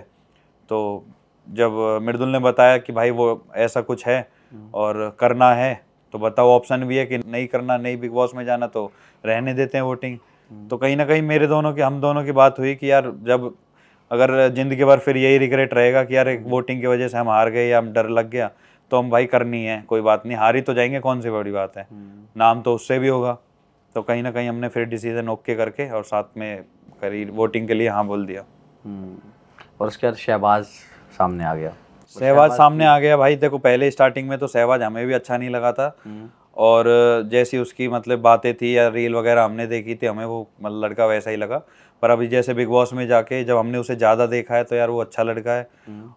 तो जब मृदुल ने बताया कि भाई वो ऐसा कुछ है और करना है, तो बताओ ऑप्शन भी है कि नहीं करना, नहीं बिग बॉस में जाना, तो रहने देते हैं वोटिंग। तो कहीं ना कहीं हम दोनों की बात हुई कि यार जब अगर ज़िंदगी भर फिर यही रिग्रेट रहेगा कि यार एक वोटिंग की वजह से हम हार गए या हम डर लग गया, तो हम भाई करनी है, कोई बात नहीं, हारी तो जाएंगे, कौन सी बड़ी बात है, नाम तो उससे भी होगा। तो कहीं ना कहीं हमने फिर डिसीजन ओके करके और साथ में करी वोटिंग के लिए हाँ बोल दिया। और उसके बाद शहबाज सामने आ गया। सहवाज सामने आ गया भाई। देखो पहले स्टार्टिंग में तो सहवाज हमें भी अच्छा नहीं लगा था, और जैसी उसकी मतलब बातें थी या रील वगैरह हमने देखी थी, हमें वो मतलब लड़का वैसा ही लगा। पर अभी जैसे बिग बॉस में जाके जब हमने उसे ज़्यादा देखा है तो यार वो अच्छा लड़का है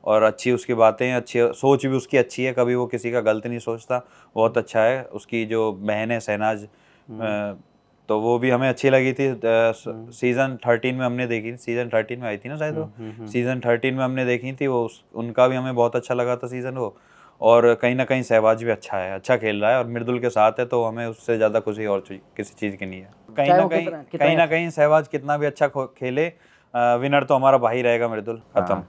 और अच्छी उसकी बातें हैं, अच्छी सोच भी उसकी अच्छी है, कभी वो किसी का गलत नहीं सोचता, बहुत अच्छा है। उसकी जो बहन है शहनाज, तो वो भी हमें अच्छी लगी थी। सीज़न 13 में हमने देखी थी, सीज़न 13 में आई थी ना शायद वो, सीज़न 13 में हमने देखी थी वो, उनका भी हमें बहुत अच्छा लगा था सीज़न वो। और कहीं ना कहीं सहवाज भी अच्छा है, अच्छा खेल रहा है और मृदुल के साथ है, तो हमें उससे ज़्यादा खुशी और किसी चीज़ की नहीं है। चाहे वो कहीं ना कहीं सहवाज कितना भी अच्छा खेले, विनर तो हमारा भाई रहेगा मृदुल, खत्म।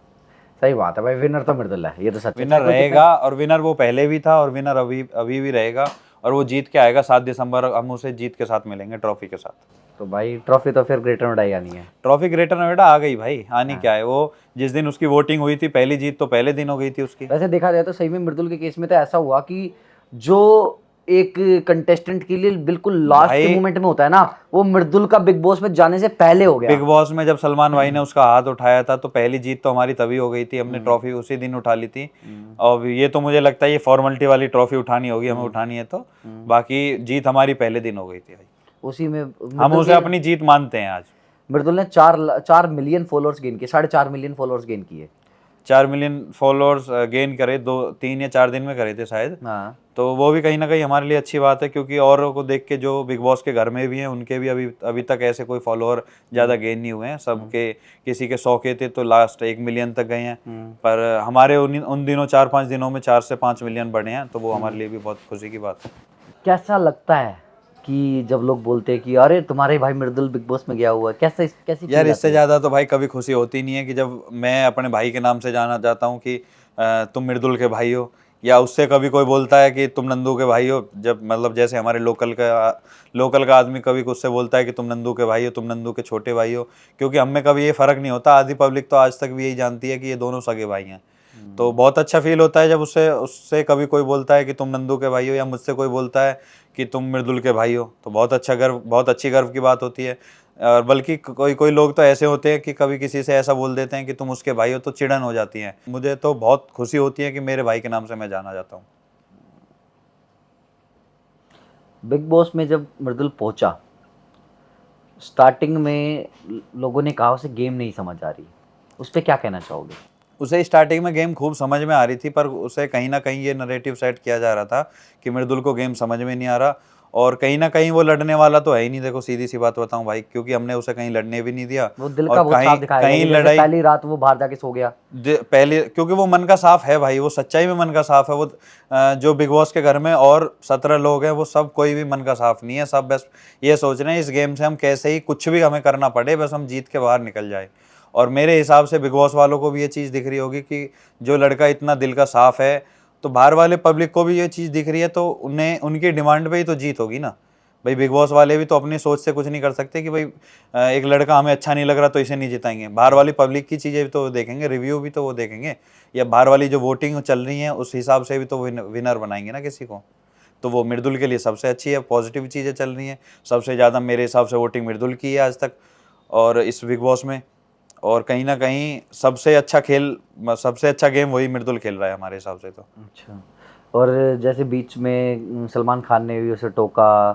सही बात है भाई, विनर तो मृदुल है, ये तो सच है। विनर रहेगा और विनर वो पहले भी था और विनर अभी भी रहेगा और वो जीत के आएगा 7 दिसंबर, हम उसे जीत के साथ मिलेंगे, ट्रॉफी के साथ। तो भाई ट्रॉफी तो फिर ग्रेटर नोएडा ही आनी है। ट्रॉफी ग्रेटर नोएडा आ गई भाई, आनी क्या है, वो जिस दिन उसकी वोटिंग हुई थी पहली जीत तो पहले दिन हो गई थी उसकी। वैसे देखा जाए तो सही में मृदुल के केस में तो ऐसा हुआ कि जो एक कंटेस्टेंट के लिए बिल्कुल लास्ट मोमेंट में होता है ना, वो मृदुल का बिग बॉस में जाने से पहले हो गया। बिग बॉस में जब सलमान भाई ने उसका हाथ उठाया था तो पहली जीत तो हमारी तभी हो गई थी, हमने ट्रॉफी उसी दिन उठा ली थी। और ये तो मुझे लगता है ये फॉर्मेलिटी वाली ट्रॉफी उठानी होगी, हमें उठानी है तो, बाकी जीत हमारी पहले दिन हो गई थी भाई, उसी में हम उसे अपनी जीत मानते हैं आज। मृदुल ने 4 मिलियन फॉलोअर्स गेन किए, 4.5 मिलियन फॉलोअर्स गेन किए। 4 मिलियन फॉलोअर्स गेन करे 2-3 या 4 दिन में करे थे शायद। हाँ, तो वो भी कहीं ना कहीं हमारे लिए अच्छी बात है, क्योंकि औरों को देख के जो बिग बॉस के घर में भी हैं उनके भी अभी तक ऐसे कोई फॉलोअर ज़्यादा गेन नहीं हुए हैं, सबके किसी के 100 के थे तो लास्ट 1 मिलियन तक गए हैं, पर हमारे उन दिनों 4-5 दिनों में 4 से 5 मिलियन बढ़े हैं, तो वो हमारे लिए भी बहुत खुशी की बात है। कैसा लगता है कि जब लोग बोलते हैं कि अरे तुम्हारे भाई मृदुल बिग बॉस में गया हुआ है, कैसी यार इससे ज़्यादा तो भाई कभी खुशी होती नहीं है कि जब मैं अपने भाई के नाम से जाना चाहता हूँ कि तुम मृदुल के भाई हो, या उससे कभी कोई बोलता है कि तुम नंदू के भाई हो, जब मतलब जैसे हमारे लोकल का आदमी कभी उससे बोलता है कि तुम नंदू के भाई हो, तुम नंदू के छोटे भाई हो, क्योंकि हम में कभी ये फ़र्क नहीं होता। आधी पब्लिक तो आज तक भी यही जानती है कि ये दोनों सगे भाई हैं। तो बहुत अच्छा फील होता है जब उससे कभी कोई बोलता है कि तुम नंदू के भाई हो, या मुझसे कोई बोलता है कि तुम मृदुल के भाई हो, तो बहुत अच्छी गर्व की बात होती है। और बल्कि कोई लोग तो ऐसे होते हैं कि कभी किसी से ऐसा बोल देते हैं कि तुम उसके भाई हो, तो चिड़न हो जाती है। मुझे तो बहुत खुशी होती है कि मेरे भाई के नाम से मैं जाना जाता हूँ। बिग बॉस में जब मृदुल पहुंचा, स्टार्टिंग में लोगों ने कहा उसे गेम नहीं समझ आ रही, उस पर क्या कहना चाहोगे? उसे स्टार्टिंग में गेम खूब समझ में आ रही थी, पर उसे कहीं ना कहीं ये नरेटिव सेट किया जा रहा था कि मृदुल को गेम समझ में नहीं आ रहा, और कहीं ना कहीं वो लड़ने वाला तो है ही नहीं। देखो सीधी सी बात बताऊं भाई, क्योंकि हमने उसे कहीं लड़ने भी नहीं दिया, वो दिल का बहुत साफ दिखाया कहीं जैसे लड़ाई पहली रात वो बाहर जाके सो गया पहले, क्योंकि वो मन का साफ है भाई, वो सच्चाई में मन का साफ है। वो जो बिग बॉस के घर में और 17 लोग हैं, वो सब कोई भी मन का साफ नहीं है, सब बस ये सोच रहे हैं इस गेम से हम कैसे ही कुछ भी हमें करना पड़े, बस हम जीत के बाहर निकल जाए। और मेरे हिसाब से बिग बॉस वालों को भी ये चीज़ दिख रही होगी कि जो लड़का इतना दिल का साफ है, तो बाहर वाले पब्लिक को भी ये चीज़ दिख रही है, तो उन्हें उनकी डिमांड पे ही तो जीत होगी ना भाई। बिग बॉस वाले भी तो अपनी सोच से कुछ नहीं कर सकते कि भाई एक लड़का हमें अच्छा नहीं लग रहा तो इसे नहीं जिताएंगे। बाहर वाली पब्लिक की चीज़ें भी तो देखेंगे, रिव्यू भी तो वो देखेंगे, या बाहर वाली जो वोटिंग चल रही है उस हिसाब से भी तो विनर बनाएंगे ना किसी को। तो वो मृदुल के लिए सबसे अच्छी है, पॉजिटिव चीज़ें चल रही हैं। सबसे ज़्यादा मेरे हिसाब से वोटिंग मृदुल की है आज तक और इस बिग बॉस में, और कहीं ना कहीं सबसे अच्छा गेम वही मृदुल खेल रहा है हमारे हिसाब से तो। अच्छा, और जैसे बीच में सलमान खान ने भी उसे टोका,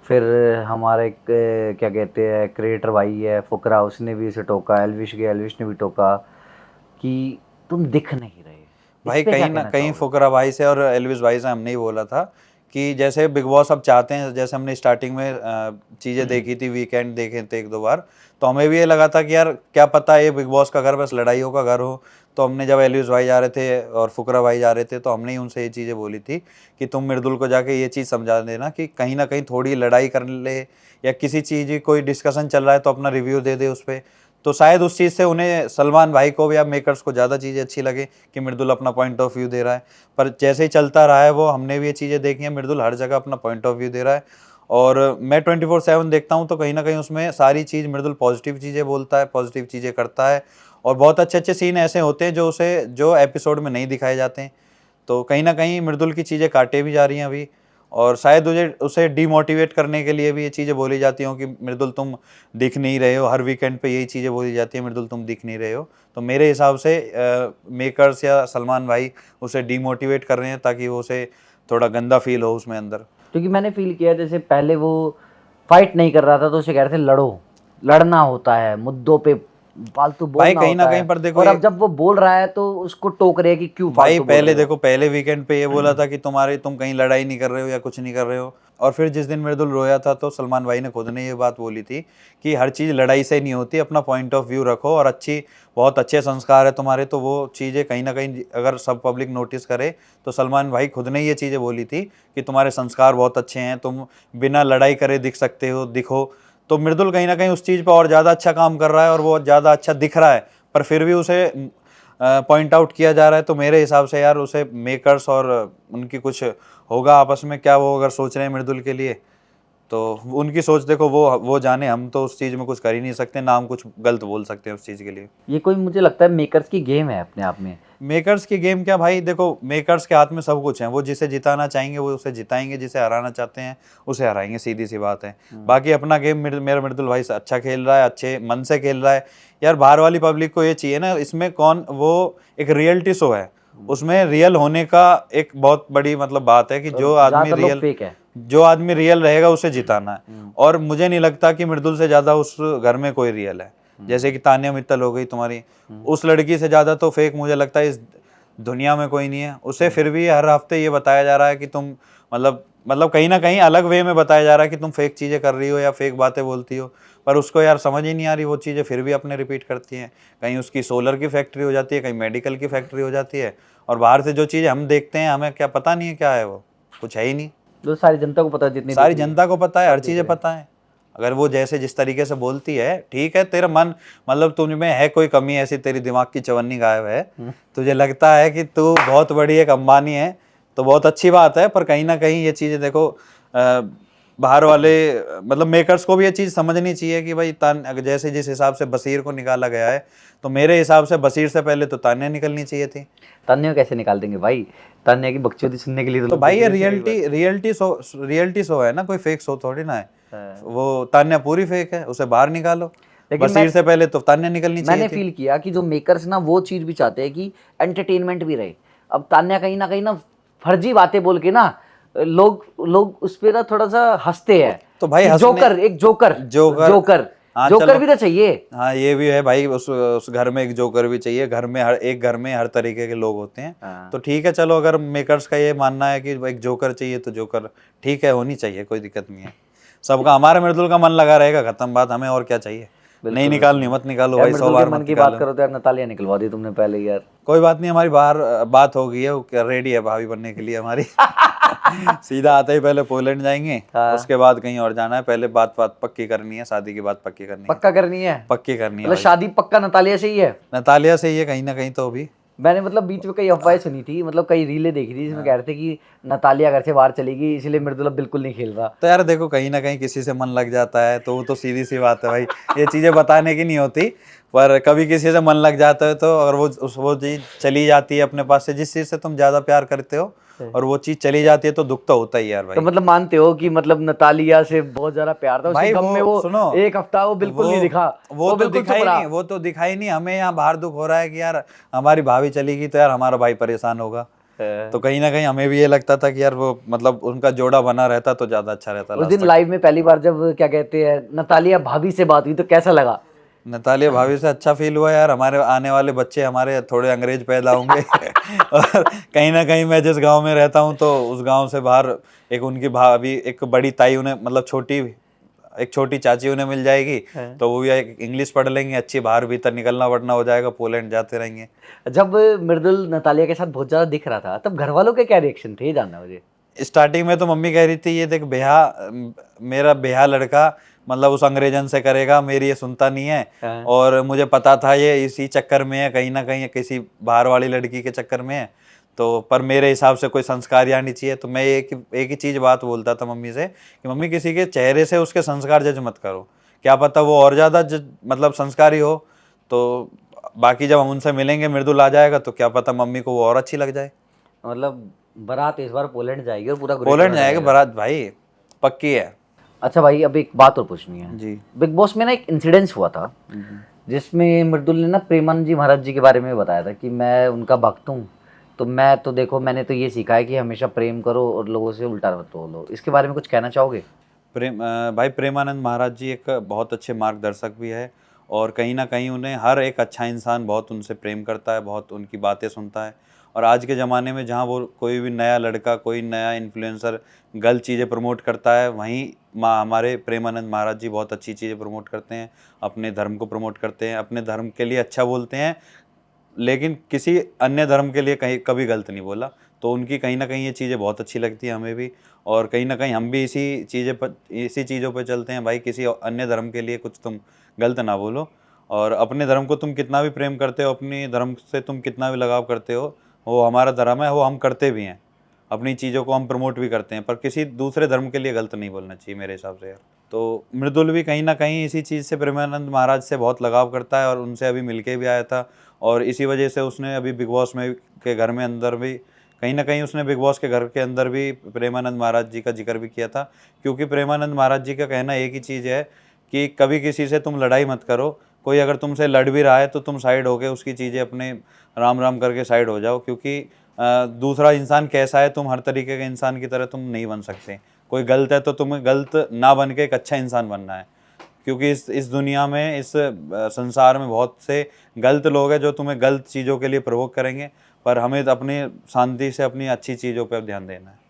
फिर हमारे क्या कहते हैं क्रिएटर भाई है फुकरा, उसने भी उसे टोका, एल्विश ने भी टोका कि तुम दिख नहीं रहे। भाई कहीं ना कहीं फुकरा भाई से और एल्विस भाई से हमने ही बोला था कि जैसे बिग बॉस अब चाहते हैं, जैसे हमने स्टार्टिंग में चीज़ें देखी थी, वीकेंड देखे थे 1-2 बार, तो हमें भी ये लगा था कि यार क्या पता ये बिग बॉस का घर बस लड़ाइयों का घर हो। तो हमने जब एल्विस भाई जा रहे थे और फुकरा भाई जा रहे थे, तो हमने ही उनसे ये चीज़ें बोली थी कि तुम मृदुल को जाके ये चीज़ समझा देना कि कहीं ना कहीं थोड़ी लड़ाई कर ले, या किसी चीज़ की कोई डिस्कशन चल रहा है तो अपना रिव्यू दे दे उस पर। तो शायद उस चीज़ से उन्हें, सलमान भाई को या मेकर्स को ज़्यादा चीज़ें अच्छी लगे कि मृदुल अपना पॉइंट ऑफ व्यू दे रहा है। पर जैसे ही चलता रहा है वो, हमने भी ये चीज़ें देखी हैं, मृदुल हर जगह अपना पॉइंट ऑफ व्यू दे रहा है। और मैं 24/7 देखता हूँ तो कहीं ना कहीं उसमें सारी चीज़ मृदुल पॉजिटिव चीज़ें बोलता है, पॉजिटिव चीज़ें करता है, और बहुत अच्छे अच्छे सीन ऐसे होते हैं जो एपिसोड में नहीं दिखाए जाते हैं। तो कहीं ना कहीं मृदुल की चीज़ें काटे भी जा रही हैं अभी, और शायद उसे डीमोटिवेट करने के लिए भी ये चीज़ें बोली जाती हों कि मृदुल तुम दिख नहीं रहे हो। हर वीकेंड पे यही चीज़ें बोली जाती हैं, मृदुल तुम दिख नहीं रहे हो। तो मेरे हिसाब से मेकर्स या सलमान भाई उसे डीमोटिवेट कर रहे हैं ताकि वो उसे थोड़ा गंदा फील हो उसमें अंदर। क्योंकि मैंने फील किया जैसे पहले वो फाइट नहीं कर रहा था तो उसे कह रहे थे लड़ो, लड़ना होता है, मुद्दों पे फालतू बोलना भाई कहीं ना होता कहीं है। पर देखो और ये- अब जब वो बोल रहा है तो उसको टोक रहे हैं कि क्यों भाई फालतू बोल पहले रहे हो। देखो, पहले वीकेंड पे ये बोला था कि तुम कहीं लड़ाई नहीं कर रहे हो या कुछ नहीं कर रहे हो, और फिर जिस दिन मृदुल रोया था तो सलमान भाई ने खुद ने ये बात बोली थी कि हर चीज़ लड़ाई से नहीं होती, अपना पॉइंट ऑफ व्यू रखो, और बहुत अच्छे संस्कार है तुम्हारे, तो वो चीज़ें कहीं ना कहीं अगर सब पब्लिक नोटिस करे तो सलमान भाई खुद ने ये चीज़ें बोली थी कि तुम्हारे संस्कार बहुत अच्छे हैं, तुम बिना लड़ाई करे दिख सकते हो, दिखो। तो मृदुल कहीं ना कहीं उस चीज़ पर और ज़्यादा अच्छा काम कर रहा है और वो ज़्यादा अच्छा दिख रहा है, पर फिर भी उसे पॉइंट आउट किया जा रहा है। तो मेरे हिसाब से यार उसे मेकर्स और उनकी कुछ होगा आपस में, क्या वो अगर सोच रहे हैं मृदुल के लिए तो उनकी सोच देखो, वो जाने, हम तो उस चीज़ में कुछ कर ही नहीं सकते, ना हम कुछ गलत बोल सकते हैं उस चीज़ के लिए। ये कोई मुझे लगता है मेकर्स की गेम है अपने आप में। मेकर्स की गेम क्या भाई, देखो मेकर्स के हाथ में सब कुछ है, वो जिसे जिताना चाहेंगे वो उसे जिताएंगे, जिसे हराना चाहते हैं उसे हराएंगे, सीधी सी बात है। बाकी अपना गेम मेरा मृदुल भाई अच्छा खेल रहा है, अच्छे मन से खेल रहा है। यार बाहर वाली पब्लिक को ये चाहिए ना, इसमें कौन वो एक रियलिटी शो है, उसमें रियल होने का एक बहुत बड़ी मतलब बात है कि जो आदमी रियल, फेक है। जो आदमी रियल रहेगा उसे जिताना है। और मुझे नहीं लगता कि मृदुल से ज्यादा उस घर में कोई रियल है। जैसे कि तान्या मित्तल हो गई तुम्हारी, उस लड़की से ज्यादा तो फेक मुझे लगता है इस दुनिया में कोई नहीं है। उसे फिर भी हर हफ्ते ये बताया जा रहा है कि तुम मतलब कहीं ना कहीं अलग वे में बताया जा रहा है कि तुम फेक चीजें कर रही हो या फेक बातें बोलती हो, पर उसको यार समझ ही नहीं आ रही, वो चीजें फिर भी अपने रिपीट करती हैं। कहीं उसकी सोलर की फैक्ट्री हो जाती है, कहीं मेडिकल की फैक्ट्री हो जाती है, और बाहर से जो चीजें हम देखते हैं हमें क्या पता नहीं है क्या है, वो कुछ है ही नहीं। जो सारी जनता को पता है, जितनी सारी जनता को पता है, हर चीजें पता है। अगर वो जैसे जिस तरीके से बोलती है, ठीक है, तेरा मन मतलब तुझ में है कोई कमी ऐसी, तेरी दिमाग की चवन्नी गायब है, तुझे लगता है कि तू बहुत बड़ी एक अंबानी है, तो बहुत अच्छी बात है। पर कहीं ना कहीं ये चीजें देखो, बाहर वाले मतलब मेकर्स को भी ये चीज समझनी चाहिए कि भाई जैसे जिस हिसाब से बशीर को निकाला गया है, तो मेरे हिसाब से बशीर से पहले तो तान्या निकलनी चाहिए थी। तान्या कैसे निकाल देंगे भाई, तान्या की बकचोदी सुनने के लिए तो भाई ये रियलिटी शो है ना, कोई फेक शो थोड़ी ना है। वो तान्या पूरी फेक है, उसे बाहर निकालो। बशीर से पहले तो तान्या निकलनी चाहिए मैंने थी। फील किया कि जो मेकर्स ना वो चीज भी चाहते हैं कि एंटरटेनमेंट भी रहे। अब तान्या कहीं ना फर्जी बातें बोल के ना लोग उस पे ना थोड़ा सा हंसते हैं। तो भाई जोकर हाँ, जोकर चलो। भी तो चाहिए। हाँ ये भी है भाई, उस घर में एक जोकर भी चाहिए। एक घर में हर तरीके के लोग होते हैं। तो ठीक है, चलो अगर मेकर्स का ये मानना है कि एक जोकर चाहिए तो जोकर ठीक है, होनी चाहिए, कोई दिक्कत नहीं है। सबका, हमारे मृदुल का मन लगा रहेगा, खत्म बात, हमें और क्या चाहिए। नहीं निकालनी मत निकालो भाई, 100 बार मन मत की बात निकालो। करो तो यार नतालिया निकलवा दी तुमने पहले यार। कोई बात नहीं, हमारी बाहर बात हो गई है, वो रेडी है भाभी बनने के लिए हमारी। सीधा आते ही पहले पोलैंड जाएंगे, उसके बाद कहीं और जाना है। पहले बात पक्की करनी है, शादी की बात पक्की करनी है, पक्का करनी है, पक्की करनी है मतलब भाई। शादी पक्का नतालिया से ही है। नतालिया से ही है कहीं ना कहीं तो अभी। मैंने मतलब बीच में कई अफवाहें सुनी थी, मतलब कई रीलें देखी थी जिसमें कह रहे थे कि नतालिया घर से बाहर चलेगी, इसलिए मृदुल अब बिल्कुल नहीं खेल रहा। तो यार देखो, कहीं ना कहीं किसी से मन लग जाता है तो वो तो सीधी सी बात है भाई, ये चीजें बताने की नहीं होती, पर कभी किसी से मन लग जाता है तो अगर वो चीज चली जाती है अपने पास से, जिस चीज से तुम ज्यादा प्यार करते हो, और वो चीज चली जाती है तो दुख तो होता ही यार भाई। तो मतलब मानते हो कि मतलब नतालिया से बहुत ज्यादा प्यार था उसके भाई गम में, वो सुनो, एक हफ्ता वो बिल्कुल नहीं दिखा, वो तो दिखाई नहीं। हमें यहाँ बाहर दुख हो रहा है कि यार हमारी भाभी चलेगी तो यार हमारा भाई परेशान होगा। तो कहीं ना कहीं हमें भी ये लगता था कि यार वो मतलब उनका जोड़ा बना रहता तो ज्यादा अच्छा रहता। उस दिन लाइव में पहली बार जब क्या कहते हैं नतालिया भाभी से बात हुई तो कैसा लगा? नतालिया भाभी से अच्छा फील हुआ यार, हमारे आने वाले बच्चे हमारे थोड़े अंग्रेज पैदा होंगे। और कहीं ना कहीं मैं जिस गांव में रहता हूं तो उस गांव से बाहर एक उनकी भाभी, एक बड़ी ताई उन्हें, मतलब एक छोटी चाची उन्हें मिल जाएगी, तो वो भी इंग्लिश पढ़ लेंगे, अच्छी बाहर भीतर निकलना वरना हो जाएगा, पोलैंड जाते रहेंगे। जब मृदुल नतालिया के साथ बहुत ज्यादा दिख रहा था तब घर वालों के क्या रिएक्शन थे, ये जानना मुझे। स्टार्टिंग में तो मम्मी कह रही थी ये देख मेरा बेहा लड़का मतलब उस अंग्रेजन से करेगा, मेरी ये सुनता नहीं है। और मुझे पता था ये इसी चक्कर में है, कहीं ना कहीं किसी बाहर वाली लड़की के चक्कर में है, तो पर मेरे हिसाब से कोई संस्कार आनी चाहिए। तो मैं एक ही चीज बात बोलता था मम्मी से कि मम्मी किसी के चेहरे से उसके संस्कार जज मत करो, क्या पता वो और ज्यादा मतलब संस्कारी हो, तो बाकी जब हम उनसे मिलेंगे, मृदुल आ जाएगा तो क्या पता मम्मी को वो और अच्छी लग जाए। मतलब बारात इस बार पोलैंड जाएगी और पूरा पोलैंड जाएगा बारात भाई, पक्की है। अच्छा भाई, अब एक बात और पूछनी है जी। बिग बॉस में ना एक इंसिडेंस हुआ था जिसमें मृदुल ने ना प्रेमानंद जी महाराज जी के बारे में बताया था कि मैं उनका भक्त हूँ, तो मैं तो देखो, मैंने तो ये सीखा है कि हमेशा प्रेम करो और लोगों से उल्टा मत बोलो। इसके बारे में कुछ कहना चाहोगे? भाई प्रेमानंद महाराज जी एक बहुत अच्छे मार्गदर्शक भी है, और कहीं ना कहीं उन्हें हर एक अच्छा इंसान बहुत उनसे प्रेम करता है, बहुत उनकी बातें सुनता है। और आज के ज़माने में जहाँ वो कोई भी नया लड़का, कोई नया इन्फ्लुएंसर गलत चीज़ें प्रमोट करता है, वहीं हमारे प्रेमानंद महाराज जी बहुत अच्छी चीज़ें प्रमोट करते हैं, अपने धर्म को प्रमोट करते हैं, अपने धर्म के लिए अच्छा बोलते हैं, लेकिन किसी अन्य धर्म के लिए कहीं कभी गलत नहीं बोला। तो उनकी कहीं ना कहीं ये चीज़ें बहुत अच्छी लगती है हमें भी, और कहीं ना कहीं हम भी इसी चीज़ों पर चलते हैं भाई। किसी अन्य धर्म के लिए कुछ तुम गलत ना बोलो, और अपने धर्म को तुम कितना भी प्रेम करते हो, अपने धर्म से तुम कितना भी लगाव करते हो, वो हमारा धर्म है, वो हम करते भी हैं, अपनी चीज़ों को हम प्रमोट भी करते हैं, पर किसी दूसरे धर्म के लिए गलत नहीं बोलना चाहिए मेरे हिसाब से यार। तो मृदुल भी कहीं ना कहीं इसी चीज़ से प्रेमानंद महाराज से बहुत लगाव करता है, और उनसे अभी मिलके भी आया था, और इसी वजह से उसने अभी बिग बॉस में के घर में अंदर भी कहीं ना कहीं उसने बिग बॉस के घर के अंदर भी प्रेमानंद महाराज जी का जिक्र भी किया था। क्योंकि प्रेमानंद महाराज जी का कहना एक ही चीज़ है कि कभी किसी से तुम लड़ाई मत करो, कोई अगर तुमसे लड़ भी रहा है तो तुम साइड होके उसकी चीज़ें अपने राम राम करके साइड हो जाओ, क्योंकि दूसरा इंसान कैसा है, तुम हर तरीके के इंसान की तरह तुम नहीं बन सकते। कोई गलत है तो तुम्हें गलत ना बन के एक अच्छा इंसान बनना है, क्योंकि इस दुनिया में, इस संसार में बहुत से गलत लोग हैं जो तुम्हें गलत चीज़ों के लिए प्रोवोक करेंगे, पर हमें अपनी शांति से अपनी अच्छी चीज़ों पर ध्यान देना है।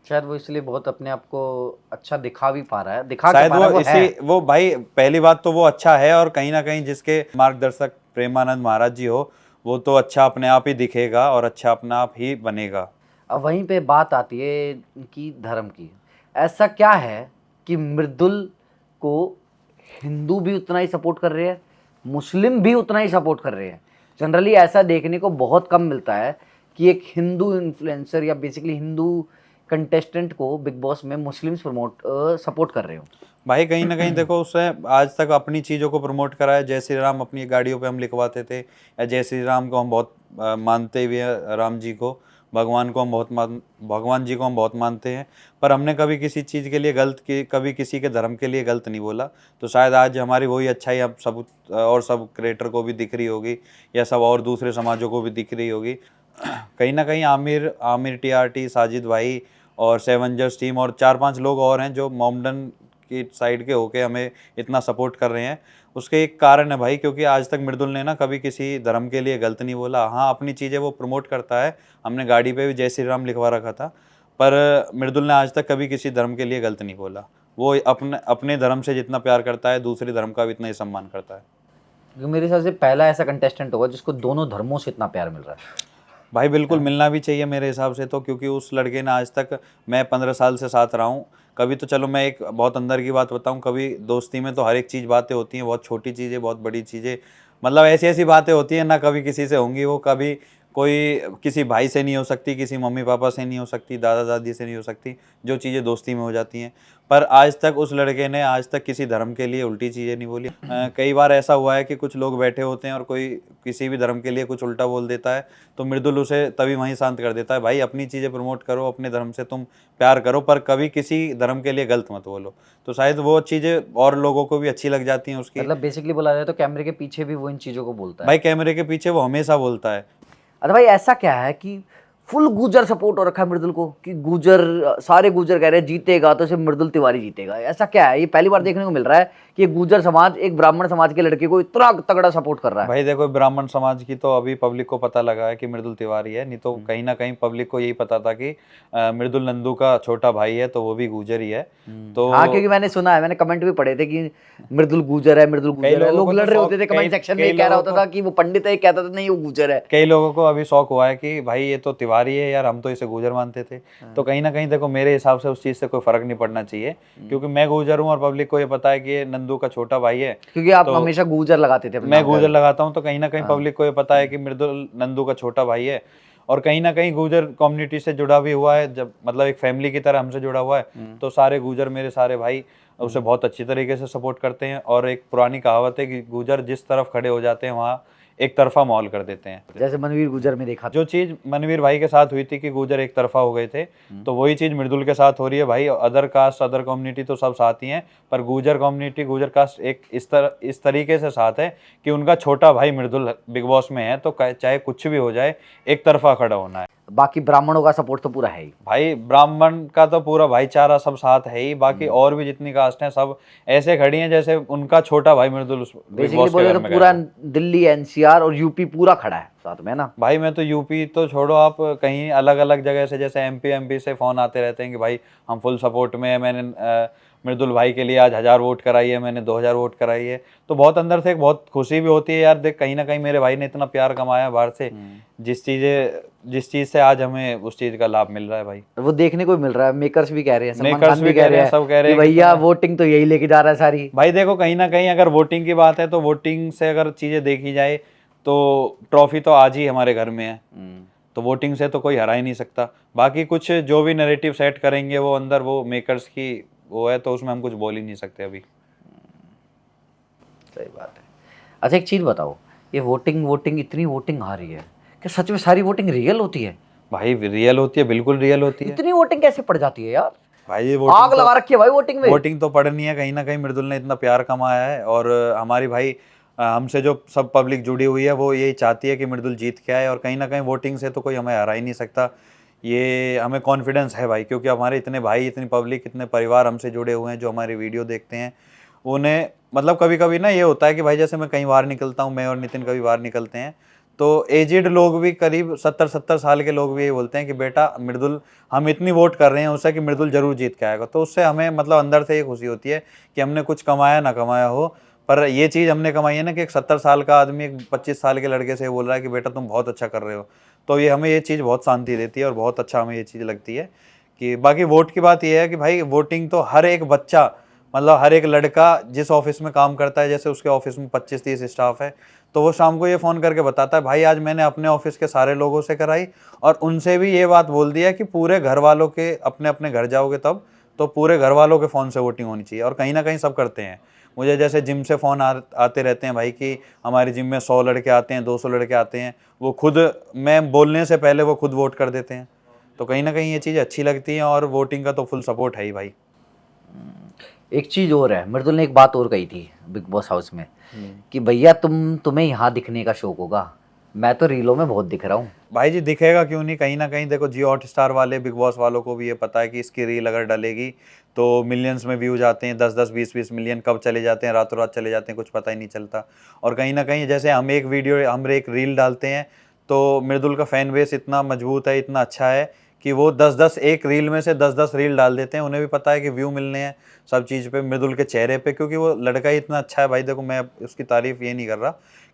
शायद वो इसलिए बहुत अपने आप को अच्छा दिखा भी पा रहा है, दिखा शायद के पा रहा है, वो भाई पहली बात तो वो अच्छा है, और कहीं ना कहीं जिसके मार्गदर्शक प्रेमानंद महाराज जी हो, वो तो अच्छा अपने आप ही दिखेगा और अच्छा अपने आप ही बनेगा। अब वहीं पे बात आती है कि धर्म की। ऐसा क्या है कि मृदुल को हिंदू भी उतना ही सपोर्ट कर रहे हैं, मुस्लिम भी उतना ही सपोर्ट कर रहे हैं? जनरली ऐसा देखने को बहुत कम मिलता है कि एक हिंदू इन्फ्लुएंसर या बेसिकली हिंदू कंटेस्टेंट को बिग बॉस में मुस्लिम्स सपोर्ट कर रहे हो। भाई कहीं ना कहीं देखो, उसने आज तक अपनी चीज़ों को प्रमोट करा है। जय श्री राम अपनी गाड़ियों पे हम लिखवाते थे, या जय श्री राम को हम बहुत मानते भी हैं, राम जी को, भगवान को हम भगवान जी को हम बहुत मानते हैं, पर हमने कभी किसी चीज़ के लिए कभी किसी के धर्म के लिए गलत नहीं बोला। तो शायद आज हमारी वही अच्छाई अब सब क्रिएटर को भी दिख रही होगी, या सब और दूसरे समाजों को भी दिख रही होगी। कहीं ना कहीं आमिर TRT, साजिद भाई और सेवेंजर्स टीम और 4-5 लोग और हैं जो मोमडन की साइड के होके हमें इतना सपोर्ट कर रहे हैं। उसके एक कारण है भाई, क्योंकि आज तक मृदुल ने ना कभी किसी धर्म के लिए गलत नहीं बोला। हाँ, अपनी चीज़ें वो प्रमोट करता है, हमने गाड़ी पे भी जय श्री राम लिखवा रखा था, पर मृदुल ने आज तक कभी किसी धर्म के लिए गलत नहीं बोला। वो अपने धर्म से जितना प्यार करता है, दूसरे धर्म का भी इतना ही सम्मान करता है। क्योंकि मेरे हिसाब से पहला ऐसा कंटेस्टेंट होगा जिसको दोनों धर्मों से इतना प्यार मिल रहा है। भाई बिल्कुल मिलना भी चाहिए मेरे हिसाब से तो, क्योंकि उस लड़के ने आज तक, मैं 15 साल से साथ रहा हूँ, कभी तो चलो मैं एक बहुत अंदर की बात बताऊँ, कभी दोस्ती में तो हर एक चीज़ बातें होती हैं, बहुत छोटी चीज़ें, बहुत बड़ी चीज़ें, मतलब ऐसी बातें होती हैं ना, कभी किसी से होंगी, वो कभी कोई किसी भाई से नहीं हो सकती, किसी मम्मी पापा से नहीं हो सकती, दादा दादी से नहीं हो सकती, जो चीज़ें दोस्ती में हो जाती हैं। पर आज तक उस लड़के ने आज तक किसी धर्म के लिए उल्टी चीज़ें नहीं बोली। कई बार ऐसा हुआ है कि कुछ लोग बैठे होते हैं और कोई किसी भी धर्म के लिए कुछ उल्टा बोल देता है, तो मृदुल उसे तभी वहीं शांत कर देता है। भाई अपनी चीज़ें प्रमोट करो, अपने धर्म से तुम प्यार करो, पर कभी किसी धर्म के लिए गलत मत बोलो। तो शायद वो चीज़ें और लोगों को भी अच्छी लग जाती हैं उसकी। मतलब बेसिकली बोला जाए तो कैमरे के पीछे भी वो इन चीज़ों को बोलता है। भाई कैमरे के पीछे वो हमेशा बोलता है। अरे भाई ऐसा क्या है कि फुल गुजर सपोर्ट हो रखा है मृदुल को, कि गुजर, सारे गुजर कह रहे हैं जीतेगा तो सिर्फ मृदुल तिवारी जीतेगा? ऐसा क्या है? ये पहली बार देखने को मिल रहा है कि गुजर समाज एक ब्राह्मण समाज के लड़के को इतना तगड़ा सपोर्ट कर रहा है। भाई देखो, ब्राह्मण समाज की तो अभी पब्लिक को पता लगा है कि मृदुल तिवारी है, नहीं तो कहीं ना कहीं पब्लिक को यही पता था कि मृदुल नंदू का छोटा भाई है, तो वो भी गुजर ही है। तो हाँ, क्योंकि मैंने सुना है, मैंने कमेंट भी पढ़े थे कि मृदुल गुजर है, मृदुल गुजर है। लोग लड़ रहे होते थे कमेंट सेक्शन में, कह रहा होता था कि वो पंडित है, कहता था नहीं वो गुजर है। कई लोगों को अभी शौक हुआ है कि भाई ये तो तिवारी है यार, हम तो इसे गुजर मानते थे। तो कहीं ना कहीं देखो, मेरे हिसाब से उस चीज से कोई फर्क नहीं पड़ना चाहिए, क्योंकि मैं गुजर हूँ और पब्लिक को ये पता है कि ये नंदू का छोटा भाई है। क्योंकि आप हमेशा गुजर लगाते थे। मैं गुजर लगाता हूँ, तो कहीं ना कहीं पब्लिक को ये पता है कि मृदुल नंदू का छोटा भाई है, और कहीं ना कहीं गुजर कम्युनिटी से जुड़ा भी हुआ है, जब मतलब एक फैमिली की तरह हमसे जुड़ा हुआ है। तो सारे गुजर, मेरे सारे भाई उसे बहुत अच्छी तरीके से सपोर्ट करते हैं। और एक पुरानी कहावत है कि गुजर जिस तरफ खड़े हो जाते हैं वहाँ एक तरफा माहौल कर देते हैं। जैसे मनवीर गुजर में देखा, जो चीज मनवीर भाई के साथ हुई थी कि गुजर एक तरफा हो गए थे, तो वही चीज मृदुल के साथ हो रही है। भाई अदर कास्ट, अदर कम्युनिटी तो सब साथ ही हैं, पर गुजर कम्युनिटी, गुजर कास्ट एक इस तरीके से साथ है कि उनका छोटा भाई मृदुल बिग बॉस में है, तो चाहे कुछ भी हो जाए एक तरफा खड़ा होना है। बाकी ब्राह्मणों का सपोर्ट तो पूरा है ही। भाई ब्राह्मण का तो पूरा भाईचारा सब साथ है ही, बाकी और भी जितनी कास्ट हैं सब ऐसे खड़ी हैं जैसे उनका छोटा भाई मृदुल बिग बेसिकली बॉस के बोले घर तो में पूरा गया है। दिल्ली एनसीआर और यूपी पूरा खड़ा है साथ में ना। भाई मैं तो यूपी तो छोड़ो, आप कहीं अलग अलग जगह से जैसे एमपी से फोन आते रहते हैं कि भाई हम फुल सपोर्ट में हैं, मैंने मृदुल भाई के लिए आज 1000 वोट कराई है, मैंने 2000 वोट कराई है। तो बहुत अंदर से एक बहुत खुशी भी होती है यार, देख कहीं ना कहीं मेरे भाई ने इतना प्यार कमाया बाहर से, जिस चीज से आज हमें उस चीज का लाभ मिल रहा है भाई। वो देखने को मिल रहा है, मेकर्स भी कह रहे हैं, सलमान Makers खान भी भी कह रहे हैं, सब कह रहे कि हैं कि भैया वोटिंग तो यही लेके जा रहा है सारी। भाई देखो कहीं ना कहीं अगर वोटिंग की बात है तो वोटिंग से अगर चीजें देखी जाए तो ट्रॉफी तो आज ही हमारे घर में है, तो वोटिंग से तो कोई हरा ही नहीं सकता। बाकी कुछ जो भी नैरेटिव सेट करेंगे वो अंदर वो मेकर्स की वो है, तो उसमें हम कुछ बोल ही नहीं सकते अभी। सही बात है। अच्छा एक चीज बताओ, ये वोटिंग इतनी वोटिंग आ रही है, क्या सच में सारी वोटिंग रियल होती है? भाई रियल होती है, बिल्कुल रियल होती है इतनी वोटिंग कैसे पड़ जाती है यार? भाई। ये आग लगा रखी है भाई वोटिंग में। वोटिंग तो पड़नी है, कहीं ना कहीं मृदुल ने इतना प्यार कमाया है और हमारी भाई हमसे जो सब पब्लिक जुड़ी हुई है वो यही चाहती है कि मृदुल जीत के आए, और कहीं ना कहीं वोटिंग से तो कोई हमें हरा ही नहीं सकता, ये हमें कॉन्फिडेंस है भाई। क्योंकि हमारे इतने भाई, इतनी पब्लिक, इतने परिवार हमसे जुड़े हुए हैं जो हमारी वीडियो देखते हैं, उन्हें मतलब कभी कभी ना ये होता है कि भाई जैसे मैं कहीं बाहर निकलता हूँ, मैं और नितिन कभी बाहर निकलते हैं तो एजेड लोग भी करीब 70 साल के लोग भी यही बोलते हैं कि बेटा मृदुल, हम इतनी वोट कर रहे हैं उससे कि मृदुल जरूर जीत के आएगा। तो उससे हमें मतलब अंदर से ये खुशी होती है कि हमने कुछ कमाया ना कमाया हो, पर ये चीज़ हमने कमाई है ना कि एक 70 साल का आदमी एक 25 साल के लड़के से बोल रहा है कि बेटा तुम बहुत अच्छा कर रहे हो, तो ये हमें ये चीज़ बहुत शांति देती है और बहुत अच्छा हमें ये चीज़ लगती है। कि बाकी वोट की बात ये है कि भाई वोटिंग तो हर एक बच्चा, मतलब हर एक लड़का जिस ऑफिस में काम करता है, जैसे उसके ऑफिस में 25-30 स्टाफ है, तो वो शाम को ये फ़ोन करके बताता है भाई आज मैंने अपने ऑफिस के सारे लोगों से कराई, और उनसे भी ये बात बोल दिया कि पूरे घर वालों के, अपने अपने घर जाओगे तब तो पूरे घर वालों के फ़ोन से वोटिंग होनी चाहिए। और कहीं ना कहीं सब करते हैं। मुझे जैसे जिम से फ़ोन आते रहते हैं भाई कि हमारी जिम में 100 लड़के आते हैं, 200 लड़के आते हैं, वो खुद मैं बोलने से पहले वो खुद वोट कर देते हैं। तो कहीं ना कहीं ये चीज़ अच्छी लगती है और वोटिंग का तो फुल सपोर्ट है ही भाई। एक चीज और है, मृदुल ने एक बात और कही थी बिग बॉस हाउस में कि भैया तुम्हें यहाँ दिखने का शौक होगा, मैं तो रीलों में बहुत दिख रहा हूँ। भाई जी दिखेगा क्यों नहीं, कहीं ना कहीं देखो जियो हॉटस्टार वाले बिग बॉस वालों को भी ये पता है कि इसकी रील अगर डलेगी तो मिलियंस में व्यूज आते हैं, 10-10 20-20 मिलियन कब चले जाते हैं, रातों रात चले जाते हैं, कुछ पता ही नहीं चलता। और कहीं ना कहीं जैसे हम एक रील डालते हैं तो मृदुल का फैन बेस इतना मजबूत है, इतना अच्छा है कि वो 10-10 एक रील में से 10-10 रील डाल देते हैं। उन्हें भी पता है कि व्यू मिलने हैं सब चीज़ पे, मृदुल के चेहरे पे, क्योंकि वो लड़का ही इतना अच्छा है भाई। देखो मैं उसकी तारीफ ये नहीं कर रहा,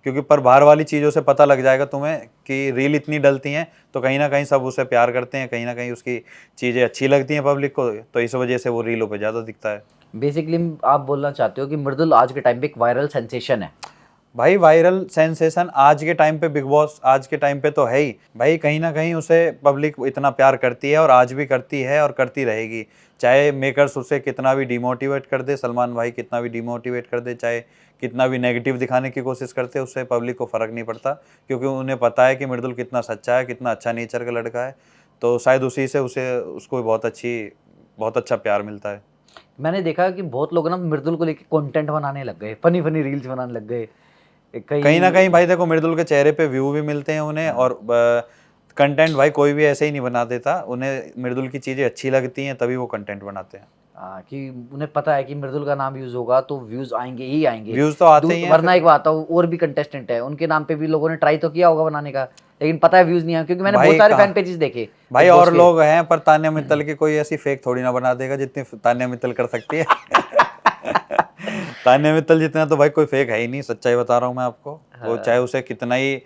क्योंकि पर बाहर वाली चीज़ों से पता लग जाएगा तुम्हें कि रील इतनी डलती हैं तो कहीं ना कहीं सब उसे प्यार करते हैं, कहीं ना कहीं उसकी चीज़ें अच्छी लगती हैं पब्लिक को, तो इस वजह से वो रीलों पे ज़्यादा दिखता है। बेसिकली आप बोलना चाहते हो कि मृदुल आज के टाइम पे एक वायरल सेंसेशन है? भाई वायरल सेंसेशन आज के टाइम पे बिग बॉस आज के टाइम पे तो है ही भाई। कहीं ना कहीं उसे पब्लिक इतना प्यार करती है और आज भी करती है और करती रहेगी, चाहे मेकर्स उसे कितना भी डिमोटिवेट कर दे, सलमान भाई कितना भी डिमोटिवेट कर दे, चाहे कितना भी नेगेटिव दिखाने की कोशिश करते, उससे पब्लिक को फ़र्क नहीं पड़ता, क्योंकि उन्हें पता है कि मृदुल कितना सच्चा है, कितना अच्छा नेचर का लड़का है। तो शायद उसी से उसको बहुत अच्छा प्यार मिलता है। मैंने देखा कि बहुत लोग ना मृदुल को लेके कंटेंट बनाने लग गए, फनी फनी रील्स बनाने लग गए। कहीं ना कहीं भाई देखो मृदुल के चेहरे पे व्यू भी मिलते हैं उन्हें, और कंटेंट भाई कोई भी ऐसे ही नहीं बना देता, उन्हें मृदुल की चीज़ें अच्छी लगती हैं तभी वो कंटेंट बनाते हैं। कि उन्हें पता है कि मृदुल का नाम यूज होगा तो व्यूज आएंगे ही आएंगे, व्यूज तो आते ही हैं। वरना एक बात है, और भी कंटेस्टेंट है उनके नाम पे भी लोगों ने ट्राई तो किया होगा बनाने का, लेकिन पता है व्यूज नहीं आए, क्योंकि मैंने बहुत सारे फैन पेजेस देखे भाई। और लोग हैं, पर तान्या मित्तल की कोई ऐसी फेक थोड़ी ना बना देगा जितनी तान्या मित्तल कर सकती है। तान्या मित्तल जितना तो भाई कोई फेक है ही नहीं, सच्चाई बता रहा हूँ मैं आपको। वो चाहे उसे कितना ही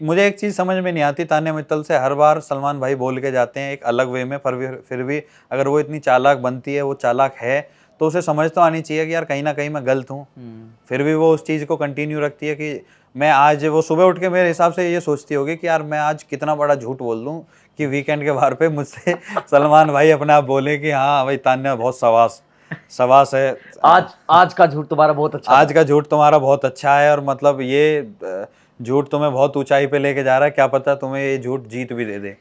मुझे एक चीज़ समझ में नहीं आती, तान्या मित्तल से हर बार सलमान भाई बोल के जाते हैं एक अलग वे में, पर फिर भी अगर वो इतनी चालाक बनती है, वो चालाक है, तो उसे समझ तो आनी चाहिए कि यार कहीं ना कहीं मैं गलत हूँ, फिर भी वो उस चीज़ को कंटिन्यू रखती है कि मैं आज, वो सुबह उठ के मेरे हिसाब से ये सोचती होगी कि यार मैं आज कितना बड़ा झूठ बोल दूँ कि वीकेंड के बार पे मुझसे सलमान भाई अपने आप बोले कि हाँ भाई तान्या बहुत सवास है, आज का झूठ तुम्हारा बहुत अच्छा, आज का झूठ तुम्हारा बहुत अच्छा है, और मतलब ये झूठ तुम्हें बहुत ऊंचाई पे लेके जा रहा है, क्या पता तुम्हें ये झूठ जीत भी दे दे।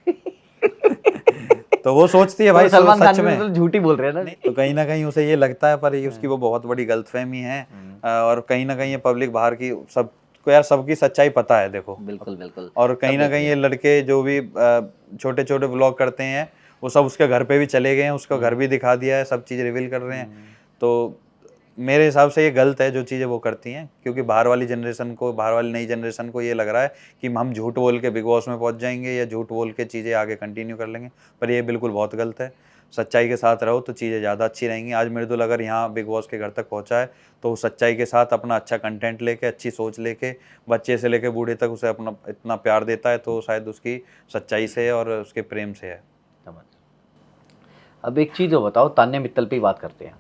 तो वो सोचती है भाई सलमान सच खान में तो झूठ ही बोल रहे हैं ना। तो कहीं ना कहीं उसे ये लगता है, पर ये उसकी वो बहुत बड़ी गलतफहमी है। और कहीं ना कहीं ये पब्लिक बाहर की सब को यार सबकी सच्चाई पता है देखो। बिल्कुल बिल्कुल। और कहीं ना कहीं ये लड़के जो भी छोटे छोटे व्लॉग करते हैं वो सब उसके घर पे भी चले गए हैं, उसका घर भी दिखा दिया है, सब चीज़ रिवील कर रहे हैं। तो मेरे हिसाब से ये गलत है जो चीज़ें वो करती हैं, क्योंकि बाहर वाली जनरेशन को, बाहर वाली नई जनरेशन को ये लग रहा है कि हम झूठ बोल के बिग बॉस में पहुंच जाएंगे या झूठ बोल के चीज़ें आगे कंटिन्यू कर लेंगे, पर ये बिल्कुल बहुत गलत है। सच्चाई के साथ रहो तो चीज़ें ज़्यादा अच्छी रहेंगी। आज मृदुल अगर यहाँ बिग बॉस के घर तक पहुँचा है तो वो सच्चाई के साथ अपना अच्छा कंटेंट लेके, अच्छी सोच लेके, बच्चे से लेके बूढ़े तक उसे अपना इतना प्यार देता है, तो शायद उसकी सच्चाई से है और उसके प्रेम से है। अब एक चीज़ हो बताओ, तान्या मित्तल पे ही बात करते हैं।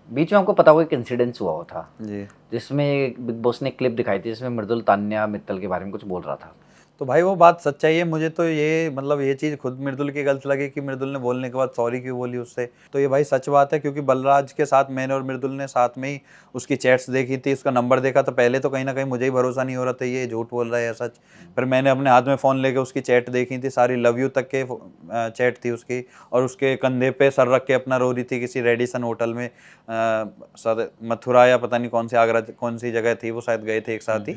बीच में हमको पता हुआ एक इंसिडेंस हुआ था जी, जिसमें बिग बॉस ने क्लिप दिखाई थी जिसमें मृदुल तान्या मित्तल के बारे में कुछ बोल रहा था। तो भाई वो बात सच्चाई है। मुझे तो ये मतलब ये चीज़ खुद मृदुल की गलत लगी कि मृदुल ने बोलने के बाद सॉरी क्यों बोली उससे। तो ये भाई सच बात है, क्योंकि बलराज के साथ मैंने और मृदुल ने साथ में ही उसकी चैट्स देखी थी, उसका नंबर देखा। तो पहले तो कहीं ना कहीं मुझे ही भरोसा नहीं हो रहा था ये झूठ बोल रहा है या सच। फिर मैंने अपने हाथ में फ़ोन लेके उसकी चैट देखी थी, सारी लव यू तक के चैट थी उसकी, और उसके कंधे पे सर रख के अपना रो रही थी किसी रेडिसन होटल में, सर मथुरा या पता नहीं कौन सी आगरा कौन सी जगह थी, वो शायद गए थे एक साथ ही।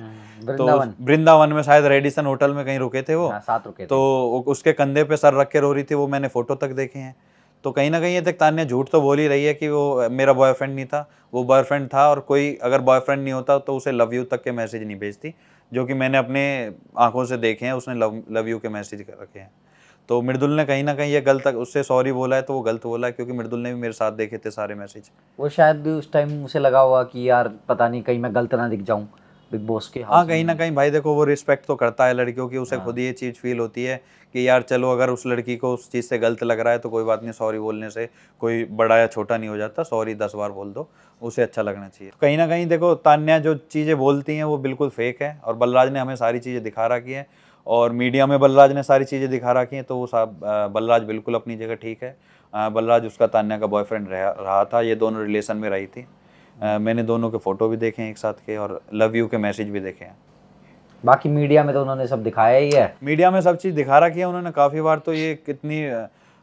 तो वृंदावन में शायद रेडिसन होटल में कहीं रुके थे वो, साथ रुके थे। तो उसके कंधे पे सर रख के रो रही थी वो, मैंने फोटो तक देखे हैं। तो कहीं ना कहीं ये तक तान्या झूठ तो बोल ही रही है कि वो मेरा बॉयफ्रेंड नहीं था, वो बॉयफ्रेंड था। और कोई अगर बॉयफ्रेंड नहीं होता तो उसे लव यू तक के मैसेज नहीं भेजती, जो कि मैंने अपने आंखों से देखे हैं, उसने लव यू के मैसेज रखे हैं। तो मृदुल ने कहीं ना कहीं ये गलत, उससे सॉरी बोला है तो वो गलत बोला है, क्योंकि मृदुल ने भी मेरे साथ देखे थे सारे मैसेज। वो शायद उस टाइम उसे लगा हुआ कि यार पता नहीं कहीं मैं गलत ना दिख जाऊं बिग बॉस के। हाँ, कहीं ना कहीं भाई देखो वो रिस्पेक्ट तो करता है लड़कियों की, उसे खुद ये चीज़ फील होती है कि यार चलो अगर उस लड़की को उस चीज़ से गलत लग रहा है तो कोई बात नहीं, सॉरी बोलने से कोई बड़ा या छोटा नहीं हो जाता, सॉरी 10 बार बोल दो, उसे अच्छा लगना चाहिए। कहीं ना कहीं देखो तान्या जो चीज़ें बोलती हैं वो बिल्कुल फेक है, और बलराज ने हमें सारी चीज़ें दिखा रखी है, और मीडिया में बलराज ने सारी चीज़ें दिखा रखी हैं। तो वो बलराज बिल्कुल अपनी जगह ठीक है। बलराज उसका तान्या का बॉयफ्रेंड रहा था, ये दोनों रिलेशन में रही थी। मैंने दोनों के फ़ोटो भी देखे हैं एक साथ के, और लव यू के मैसेज भी देखे हैं। बाकी मीडिया में तो उन्होंने सब दिखाया ही है, मीडिया में सब चीज़ दिखा रखी है उन्होंने काफ़ी बार। तो ये कितनी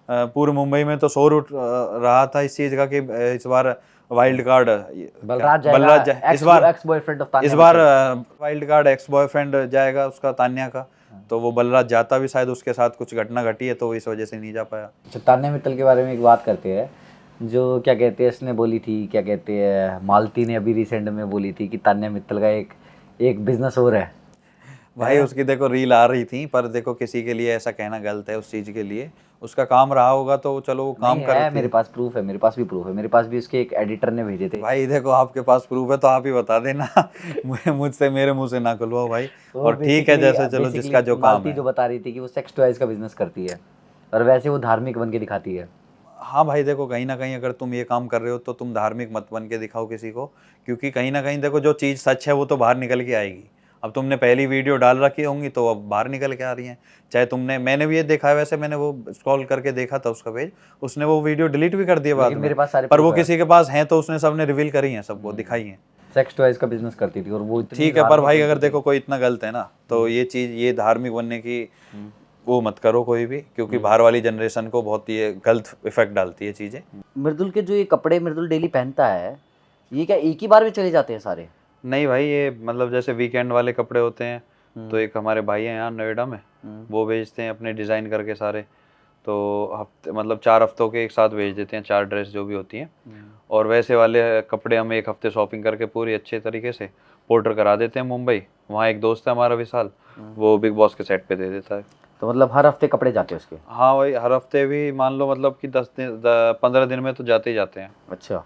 पूर्व मुंबई में तो शोर उठ रहा था इस चीज़ का कि इस बार वाइल्ड कार्ड इस बार एक्स बॉयफ्रेंड ऑफ तान्या इस बार वाइल्ड कार्ड एक्स बॉयफ्रेंड जाएगा उसका तान्या का। तो वो बलराज जाता भी, शायद उसके साथ कुछ घटना घटी है तो इस वजह से नहीं जा पाया। अच्छा, तान्या मित्तल के बारे में एक बात करते हैं, जो क्या कहते हैं इसने बोली थी, क्या कहते हैं मालती ने अभी रिसेंट में बोली थी कि तान्या मित्तल का एक बिजनेस और है। भाई उसकी देखो रील आ रही थी, पर देखो किसी के लिए ऐसा कहना गलत है। उस चीज़ के लिए उसका काम रहा होगा तो चलो वो काम कर रही है। मेरे पास प्रूफ है, मेरे पास भी प्रूफ है, मेरे पास भी उसके एक एडिटर ने भेजे थे। भाई देखो आपके पास प्रूफ है तो आप ही बता देना मुझसे मेरे मुंह से ना खुलवाओ भाई। और ठीक है, जैसे चलो जिसका जो काम है। जो बता रही थी कि वो सेक्स टॉयज का बिजनेस करती है और वैसे वो धार्मिक बन के दिखाती है। हाँ भाई देखो, कहीं ना कहीं अगर तुम ये काम कर रहे हो तो तुम धार्मिक मत बन के दिखाओ किसी को, क्योंकि कहीं ना कहीं देखो जो चीज़ सच है वो तो बाहर निकल के आएगी। अब तुमने पहली वीडियो डाल रखी होंगी तो अब बाहर निकल के आ रही हैं। चाहे तुमने, मैंने भी ये देखा है, वैसे मैंने वो स्क्रॉल करके देखा था उसका पेज, उसने वो वीडियो डिलीट भी कर दिया बाद में, मेरे पास सारे पर वो किसी के पास हैं तो उसने सबने रिवील करी हैं, सबको दिखाई हैं। सेक्स टॉयज का बिजनेस करती थी और वो ठीक है, पर भाई अगर देखो कोई इतना गलत है ना तो ये चीज़, ये धार्मिक बनने की वो मत करो कोई भी, क्योंकि बाहर वाली जनरेशन को बहुत ये गलत इफेक्ट डालती है चीज़ें। मृदुल के जो ये कपड़े मृदुल डेली पहनता है, ये क्या एक ही बार में चले जाते हैं सारे? नहीं भाई, ये मतलब जैसे वीकेंड वाले कपड़े होते हैं तो एक हमारे भाई हैं यहाँ नोएडा में, वो भेजते हैं अपने डिज़ाइन करके सारे। तो हफ्ते मतलब 4 हफ्तों के एक साथ भेज देते हैं, 4 ड्रेस जो भी होती हैं। और वैसे वाले कपड़े हम एक हफ्ते शॉपिंग करके पूरी अच्छे तरीके से पोर्टर करा देते हैं मुंबई। वहाँ एक दोस्त है हमारा विशाल, वो बिग बॉस के सेट पे दे देता है। तो मतलब हर हफ्ते कपड़े जाते हैं उसके? हाँ भाई, हर हफ्ते भी मान लो मतलब कि 15 दिन में तो जाते ही जाते हैं। अच्छा,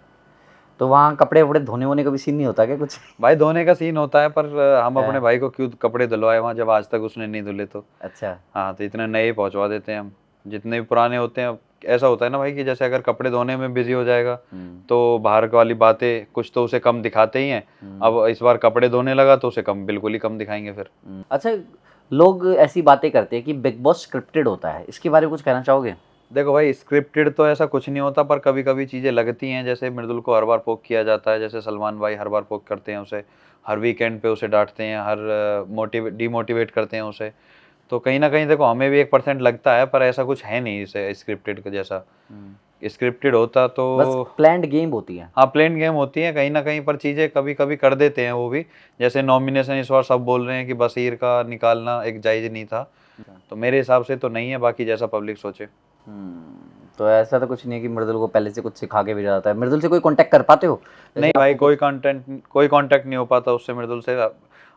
तो वहाँ कपड़े वपड़े धोने वोने का भी सीन नहीं होता क्या कुछ? भाई धोने का सीन होता है, पर हम अपने भाई को क्यों कपड़े धुलवाए वहाँ, जब आज तक उसने नहीं धुले तो। अच्छा। हाँ, तो इतने नए पहुँचवा देते हैं हम, जितने भी पुराने होते हैं। ऐसा होता है ना भाई कि जैसे अगर कपड़े धोने में बिजी हो जाएगा तो बाहर वाली बातें कुछ तो उसे कम दिखाते ही हैं। अब इस बार कपड़े धोने लगा तो उसे कम, बिल्कुल ही कम दिखाएंगे फिर। अच्छा, लोग ऐसी बातें करते हैं कि बिग बॉस स्क्रिप्टेड होता है, इसके बारे में कुछ कहना चाहोगे? देखो भाई, स्क्रिप्टेड तो ऐसा कुछ नहीं होता, पर कभी कभी चीज़ें लगती हैं। जैसे मृदुल को हर बार पोक किया जाता है, जैसे सलमान भाई हर बार पोक करते हैं उसे, हर वीकेंड पे उसे डांटते हैं, हर डिमोटिवेट करते हैं उसे। तो कहीं ना कहीं देखो हमें भी 1% लगता है, पर ऐसा कुछ है नहीं इसे स्क्रिप्टेड के जैसा। स्क्रिप्टेड होता तो बस प्लान्ड गेम होती है। हाँ प्लेन गेम होती है कहीं ना कहीं, पर चीज़ें कभी कभी कर देते हैं वो भी। जैसे नॉमिनेशन इस बार सब बोल रहे हैं कि बशीर का निकालना एक जायज़ नहीं था, तो मेरे हिसाब से तो नहीं है, बाकी जैसा पब्लिक सोचे। तो ऐसा तो कुछ नहीं है कि मृदुल को पहले से कुछ सिखा के भेजा जाता है? मृदुल से कोई कांटेक्ट कर पाते हो? नहीं भाई, कोई कांटेक्ट नहीं हो पाता उससे, मृदुल से।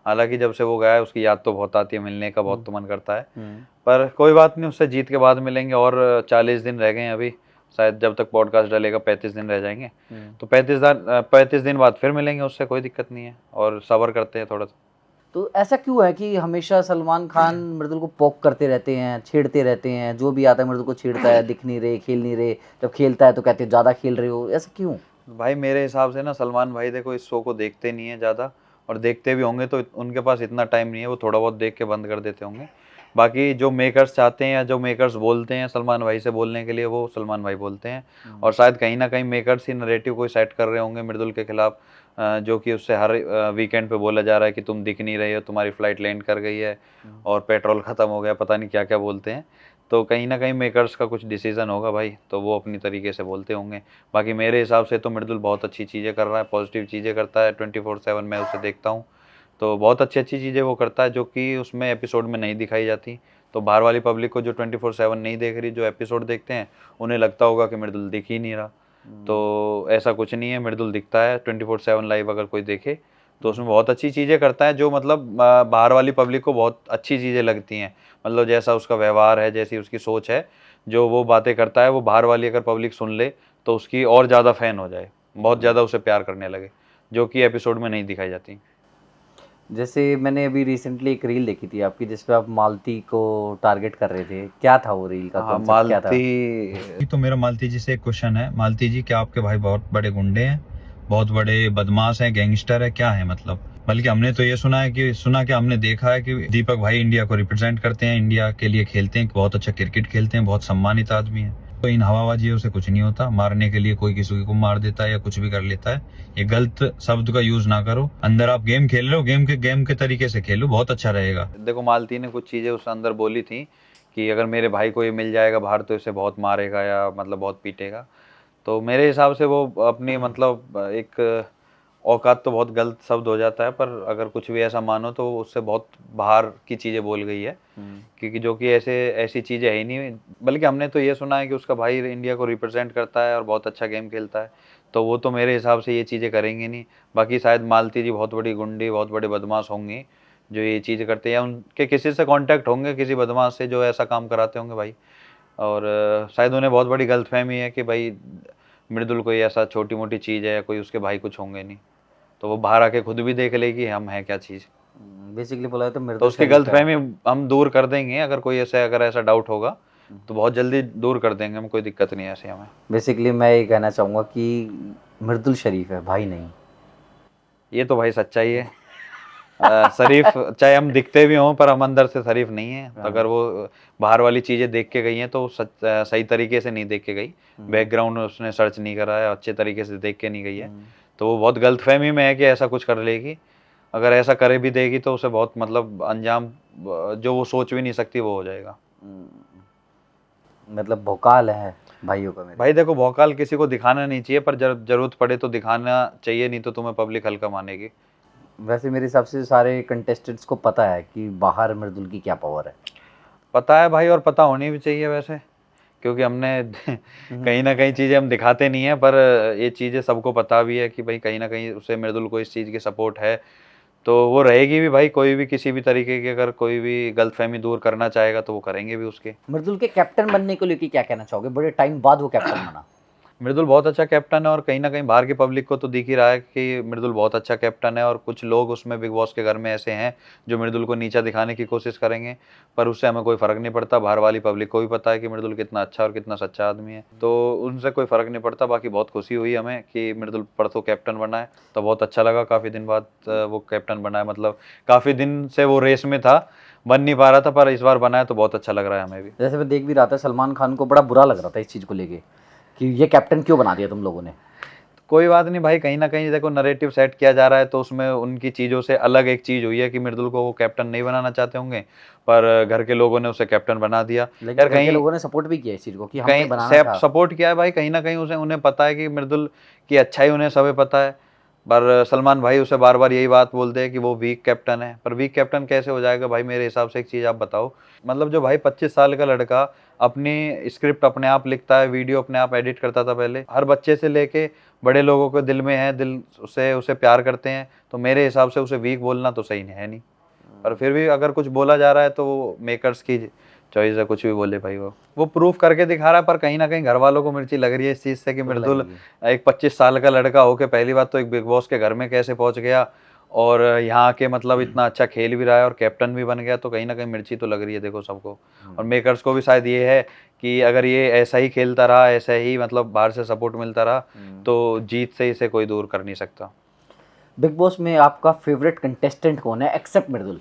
हालांकि जब से वो गया है उसकी याद तो बहुत आती है, मिलने का बहुत तो मन करता है, पर कोई बात नहीं, उससे जीत के बाद मिलेंगे। और 40 दिन रह गए हैं अभी, शायद जब तक पॉडकास्ट डलेगा 35 दिन रह जाएंगे, तो 35 दिन बाद फिर मिलेंगे उससे, कोई दिक्कत नहीं है। और सब्र करते हैं थोड़ा सा। तो ऐसा क्यों है कि हमेशा सलमान खान मृदुल को पोक करते रहते हैं, छेड़ते रहते हैं? जो भी आता है मृदुल को छेड़ता है, दिख नहीं रहे, खेल नहीं रहे, जब खेलता है तो कहते हैं ज़्यादा खेल रहे हो, ऐसा क्यों? भाई मेरे हिसाब से ना सलमान भाई देखो इस शो को देखते नहीं है ज़्यादा, और देखते भी होंगे तो उनके पास इतना टाइम नहीं है, वो थोड़ा बहुत देख के बंद कर देते होंगे। बाकी जो मेकर्स चाहते हैं या जो मेकर्स बोलते हैं सलमान भाई से बोलने के लिए, वो सलमान भाई बोलते हैं। और शायद कहीं ना कहीं मेकर्स ही नरेटिव कोई सेट कर रहे होंगे मृदुल के खिलाफ, जो कि उससे हर वीकेंड पे बोला जा रहा है कि तुम दिख नहीं रहे हो, तुम्हारी फ्लाइट लैंड कर गई है और पेट्रोल ख़त्म हो गया, पता नहीं क्या क्या बोलते हैं। तो कहीं ना कहीं मेकर्स का कुछ डिसीजन होगा भाई, तो वो अपनी तरीके से बोलते होंगे। बाकी मेरे हिसाब से तो मृदुल बहुत अच्छी चीज़ें कर रहा है, पॉजिटिव चीज़ें करता है 24/7, मैं उसे देखता हूँ तो बहुत अच्छी अच्छी चीज़ें वो करता है जो कि उसमें एपिसोड में नहीं दिखाई जाती। तो बाहर वाली पब्लिक को जो 24/7 नहीं देख रही, जो एपिसोड देखते हैं, उन्हें लगता होगा कि मृदुल दिख ही नहीं रहा। तो ऐसा कुछ नहीं है, मृदुल दिखता है 24/7 लाइव, अगर कोई देखे तो उसमें बहुत अच्छी चीज़ें करता है, जो मतलब बाहर वाली पब्लिक को बहुत अच्छी चीज़ें लगती हैं। मतलब जैसा उसका व्यवहार है, जैसी उसकी सोच है, जो वो बातें करता है, वो बाहर वाली अगर पब्लिक सुन ले तो उसकी और ज़्यादा फ़ैन हो जाए, बहुत ज़्यादा उसे प्यार करने लगे, जो कि एपिसोड में नहीं दिखाई जाती। जैसे मैंने अभी रिसेंटली एक रील देखी थी आपकी, जिसपे आप मालती को टारगेट कर रहे थे, क्या था वो रील का हाँ concept क्या था? मालती, तो मेरा मालती जी से एक क्वेश्चन है, मालती जी क्या आपके भाई बहुत बड़े गुंडे हैं, बहुत बड़े बदमाश हैं, गैंगस्टर है, क्या है मतलब? बल्कि हमने तो ये सुना कि हमने देखा है कि दीपक भाई इंडिया को रिप्रेजेंट करते हैं, इंडिया के लिए खेलते हैं, बहुत अच्छा क्रिकेट खेलते हैं, बहुत सम्मानित आदमी है। तो इन हवाबाजियों से कुछ नहीं होता, मारने के लिए कोई किसी को मार देता है या कुछ भी कर लेता है। ये गलत शब्द का यूज ना करो, अंदर आप गेम खेल रहे हो, गेम के तरीके से खेलो, बहुत अच्छा रहेगा। देखो मालती ने कुछ चीजें उस अंदर बोली थी कि अगर मेरे भाई को ये मिल जाएगा बाहर तो इसे बहुत मारेगा या मतलब बहुत पीटेगा। तो मेरे हिसाब से वो अपनी मतलब एक औकात तो बहुत गलत शब्द हो जाता है, पर अगर कुछ भी ऐसा मानो तो उससे बहुत बाहर की चीज़ें बोल गई है, क्योंकि जो कि ऐसी चीज़ें है ही नहीं। बल्कि हमने तो ये सुना है कि उसका भाई इंडिया को रिप्रेजेंट करता है और बहुत अच्छा गेम खेलता है, तो वो तो मेरे हिसाब से ये चीज़ें करेंगे नहीं। बाकी शायद मालती जी बहुत बड़ी गुंडी, बहुत बड़े बदमाश होंगे जो ये चीज़ें करते हैं, उनके किसी से कॉन्टैक्ट होंगे, किसी बदमाश से जो ऐसा काम कराते होंगे भाई। और शायद उन्हें बहुत बड़ी गलतफहमी है कि भाई मृदुल कोई ऐसा छोटी मोटी चीज़ है या कोई उसके भाई कुछ होंगे नहीं, तो वो बाहर आके खुद भी देख लेगी हम है क्या चीज़। बेसिकली बोला तो मृदुल तो उसकी गलतफहमी हम दूर कर देंगे, अगर ऐसा डाउट होगा तो बहुत जल्दी दूर कर देंगे हम, कोई दिक्कत नहीं है ऐसे हमें। बेसिकली मैं ये कहना चाहूँगा कि मृदुल शरीफ है, भाई नहीं। ये तो भाई सच्चाई है। शरीफ चाहे हम दिखते भी हों पर हम अंदर से शरीफ नहीं है। अगर वो बाहर वाली चीज़ें देख के गई हैं तो सही तरीके से नहीं देख के गई, बैकग्राउंड उसने सर्च नहीं करा है, अच्छे तरीके से देख के नहीं गई है, तो वो बहुत गलतफहमी में है कि ऐसा कुछ कर लेगी। अगर ऐसा करे भी देगी तो उसे बहुत मतलब अंजाम जो वो सोच भी नहीं सकती वो हो जाएगा। मतलब भौकाल है भाइयों का मेरे। भाई देखो भौकाल किसी को दिखाना नहीं चाहिए, पर जरूरत पड़े तो दिखाना चाहिए, नहीं तो तुम्हें पब्लिक हल्का मानेगी। वैसे मेरे हिसाब से सारे कंटेस्टेंट्स को पता है कि बाहर मृदुल की क्या पावर है। पता है भाई, और पता होनी भी चाहिए वैसे, क्योंकि हमने कहीं ना कहीं चीज़ें हम दिखाते नहीं हैं, पर ये चीज़ें सबको पता भी है कि भाई कहीं ना कहीं उसे मृदुल को इस चीज़ की सपोर्ट है, तो वो रहेगी भी भाई। कोई भी किसी भी तरीके की अगर कोई भी गलतफहमी दूर करना चाहेगा तो वो करेंगे भी उसके। मृदुल के कैप्टन बनने को लेकर क्या कहना चाहोगे? बड़े टाइम बाद वो कैप्टन बना। मृदुल बहुत अच्छा कैप्टन है, और कहीं ना कहीं बाहर की पब्लिक को तो दिख ही रहा है कि मृदुल बहुत अच्छा कैप्टन है। और कुछ लोग उसमें बिग बॉस के घर में ऐसे हैं जो मृदुल को नीचा दिखाने की कोशिश करेंगे, पर उससे हमें कोई फ़र्क नहीं पड़ता। बाहर वाली पब्लिक को भी पता है कि मृदुल कितना अच्छा और कितना सच्चा आदमी है, तो उनसे कोई फ़र्क नहीं पड़ता। बाकी बहुत खुशी हुई हमें कि मृदुल परसों कैप्टन बना है, तो बहुत अच्छा लगा। काफ़ी दिन बाद वो कैप्टन बना है, मतलब काफ़ी दिन से वो रेस में था, बन नहीं पा रहा था, पर इस बार बना है तो बहुत अच्छा लग रहा है हमें भी। जैसे मैं देख भी रहा था, सलमान खान को बड़ा बुरा लग रहा था इस चीज़ को लेके कि ये कैप्टन क्यों बना दिया तुम लोगों ने। कोई बात नहीं भाई, कहीं ना कहीं देखो नरेटिव सेट किया जा रहा है तो उसमें उनकी चीज़ों से अलग एक चीज़ हुई है कि मृदुल को वो कैप्टन नहीं बनाना चाहते होंगे, पर घर के लोगों ने उसे कैप्टन बना दिया। लेकिन यार घर के कहीं लोगों ने सपोर्ट भी किया इस चीज को कि हमने कहीं बनाना था। सपोर्ट किया है भाई, कहीं ना कहीं उन्हें पता है कि मृदुल की अच्छाई उन्हें सबे पता है। पर सलमान भाई उसे बार बार यही बात बोलते हैं कि वो वीक कैप्टन है, पर वीक कैप्टन कैसे हो जाएगा भाई? मेरे हिसाब से एक चीज़ आप बताओ, मतलब जो भाई 25 साल का लड़का अपनी स्क्रिप्ट अपने आप लिखता है, वीडियो अपने आप एडिट करता था पहले, हर बच्चे से लेके बड़े लोगों के दिल में है, दिल से उसे प्यार करते हैं, तो मेरे हिसाब से उसे वीक बोलना तो सही है नहीं। पर फिर भी अगर कुछ बोला जा रहा है तो वो मेकर्स की चॉइस है, कुछ भी बोले भाई। वो प्रूफ करके दिखा रहा है, पर कहीं ना कहीं घर वालों को मिर्ची लग रही है इस चीज़ से कि मृदुल एक 25 साल का लड़का होके पहली बात तो एक बिग बॉस के घर में कैसे पहुंच गया और यहाँ के मतलब इतना अच्छा खेल भी रहा है और कैप्टन भी बन गया, तो कहीं ना कहीं मिर्ची तो लग रही है देखो सबको। और मेकर्स को भी शायद ये है कि अगर ये ऐसा ही खेलता रहा, ऐसा ही मतलब बाहर से सपोर्ट मिलता रहा, तो जीत से इसे कोई दूर कर नहीं सकता। बिग बॉस में आपका फेवरेट कंटेस्टेंट कौन है एक्सेप्ट मृदुल?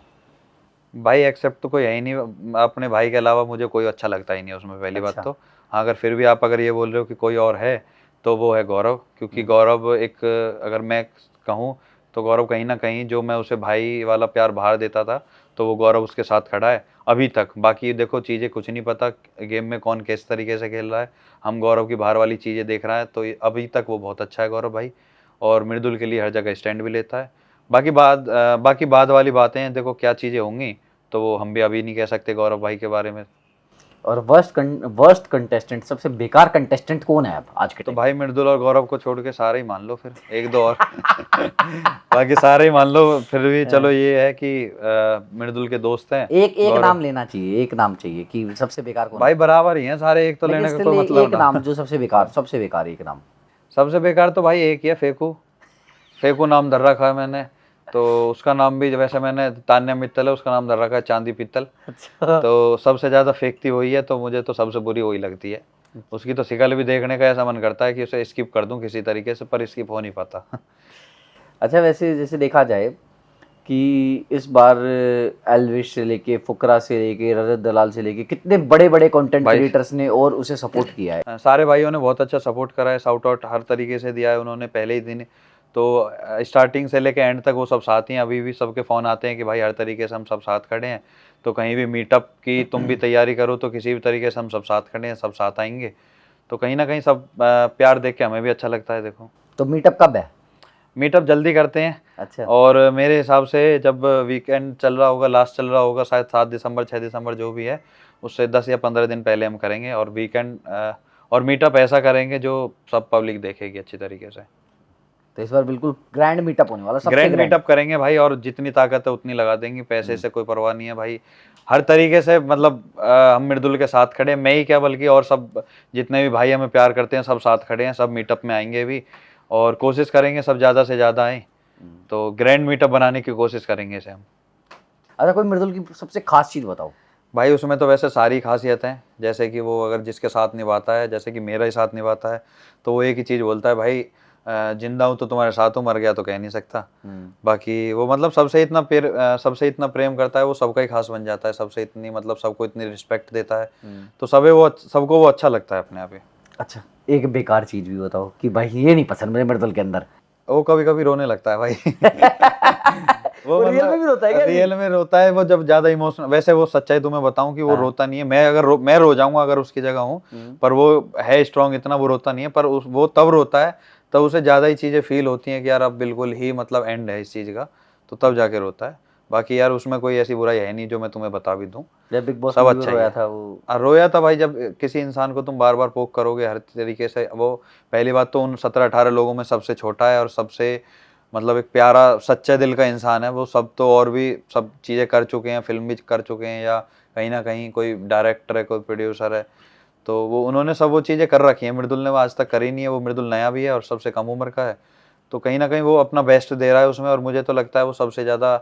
भाई एक्सेप्ट तो कोई है ही नहीं, अपने भाई के अलावा मुझे कोई अच्छा लगता ही नहीं है उसमें, पहली बात तो। हाँ, अगर फिर भी आप अगर ये बोल रहे हो कि कोई और है तो वो है गौरव, क्योंकि गौरव एक, अगर मैं कहूँ तो गौरव कहीं ना कहीं जो मैं उसे भाई वाला प्यार बाहर देता था तो वो गौरव उसके साथ खड़ा है अभी तक। बाकी देखो चीज़ें कुछ नहीं पता गेम में कौन किस तरीके से खेल रहा है, हम गौरव की बाहर वाली चीज़ें देख रहे हैं, तो अभी तक वो बहुत अच्छा है गौरव भाई, और मृदुल के लिए हर जगह स्टैंड भी लेता है। बाकी बाद वाली बातें हैं, देखो क्या चीज़ें होंगी तो वो हम भी अभी नहीं कह सकते गौरव भाई के बारे में। और वर्स्ट कंटेस्टेंट, सबसे बेकार कंटेस्टेंट कौन है अब आज के तो टाइम? भाई मृदुल और गौरव को छोड़ के सारे ही मान लो, फिर एक दो और बाकी सारे ही मान लो, फिर भी चलो ये है कि मृदुल के दोस्त हैं। एक नाम लेना चाहिए, एक नाम चाहिए कि सबसे बेकार कौन है? भाई बराबर ही हैं सारे, एक तो लेने का कोई मतलब एक नाम जो सबसे बेकार एक नाम। सबसे बेकार तो भाई एक ही है, फेकू नाम धर रखा है मैंने, तो उसका नाम भी वैसे मैंने तान्या मित्तल है, उसका नाम धर रखा है चांदी पित्तल। अच्छा। तो सबसे ज़्यादा फेंकती वही है, तो मुझे तो सबसे बुरी वही लगती है। उसकी तो शिकल भी देखने का ऐसा मन करता है कि उसे स्किप कर दूं किसी तरीके से, पर स्किप हो नहीं पाता। अच्छा, वैसे जैसे देखा जाए कि इस बार एल्विश से लेके फुकरा से लेके रजत दलाल से लेके कितने बड़े बड़े कंटेंट क्रिएटर्स ने और उसे सपोर्ट किया है। सारे भाइयों ने बहुत अच्छा सपोर्ट करा है, शाउट आउट हर तरीके से दिया है उन्होंने पहले ही दिन, तो स्टार्टिंग से लेके एंड तक वो सब साथ ही हैं। अभी भी सबके फ़ोन आते हैं कि भाई हर तरीके से हम सब साथ खड़े हैं, तो कहीं भी मीटअप की तुम भी तैयारी करो तो किसी भी तरीके से हम सब साथ खड़े हैं, सब साथ आएंगे। तो कहीं ना कहीं सब प्यार देख के हमें भी अच्छा लगता है। देखो तो मीटअप कब है? मीटअप जल्दी करते हैं। अच्छा। और मेरे हिसाब से जब वीकेंड चल रहा होगा, लास्ट चल रहा होगा, शायद 7 दिसंबर 6 दिसंबर जो भी है, उससे 10 या 15 दिन पहले हम करेंगे। और वीकेंड और मीटअप ऐसा करेंगे जो सब पब्लिक देखेगी अच्छी तरीके से। तो इस बार बिल्कुल ग्रैंड मीटअप होने वाला, सबसे ग्रैंड मीटअप करेंगे भाई, और जितनी ताकत है उतनी लगा देंगे, पैसे से कोई परवाह नहीं है भाई। हर तरीके से मतलब हम मृदुल के साथ खड़े हैं, मैं ही क्या बल्कि और सब जितने भी भाई हमें प्यार करते हैं सब साथ खड़े हैं, सब मीटअप में आएंगे भी, और कोशिश करेंगे सब ज़्यादा से ज़्यादा आएँ, तो ग्रैंड मीटअप बनाने की कोशिश करेंगे इसे हम। अच्छा, कोई मृदुल की सबसे खास चीज़ बताओ। भाई उसमें तो वैसे सारी खासियत हैं, जैसे कि वो अगर जिसके साथ निभाता है, जैसे कि मेरा ही साथ निभाता है, तो वो एक ही चीज़ बोलता है, भाई जिंदा हूँ तो तुम्हारे साथ हूँ, मर गया तो कह नहीं सकता। बाकी वो मतलब सबसे इतना प्रेम करता है, वो सबका ही खास बन जाता है, सबसे इतनी मतलब सबको इतनी रिस्पेक्ट देता है, तो सबको वो अच्छा लगता है अपने आप ही। अच्छा, एक बेकार चीज़ भी बताओ कि भाई ये नहीं पसंद मुझे मृदुल के अंदर। वो कभी कभी रोने लगता है भाई। वो रियल में भी रोता है क्या? रियल में रोता है वो, जब ज्यादा इमोशनल। वैसे वो सच्चाई तुम्हें बताऊं कि वो रोता नहीं है, मैं रो जाऊंगा अगर उसकी जगह हूँ, पर वो है स्ट्रांग इतना, वो रोता नहीं है, पर वो तब रोता है तब उसे ज्यादा ही चीजें फील होती हैं कि यार अब बिल्कुल ही मतलब एंड है इस चीज का, तो तब जाके रोता है। बाकी यार उसमें कोई ऐसी बुराई है नहीं जो मैं तुम्हें बता भी दूं। जब बिग बॉस सब में अच्छा रोया है। था वो, रोया था भाई, जब किसी इंसान को तुम बार बार पोक करोगे हर तरीके से, वो पहली बात तो उन 17-18 लोगों में सबसे छोटा है और सबसे मतलब एक प्यारा सच्चे दिल का इंसान है वो। सब तो और भी सब चीज़ें कर चुके हैं, फिल्म भी कर चुके हैं, या कहीं ना कहीं कोई डायरेक्टर है, कोई प्रोड्यूसर है, तो वो उन्होंने सब वो चीज़ें कर रखी हैं। मृदुल ने वो आज तक करी नहीं है, वो मृदुल नया भी है और सबसे कम उम्र का है, तो कहीं ना कहीं वो अपना बेस्ट दे रहा है उसमें, और मुझे तो लगता है वो सबसे ज़्यादा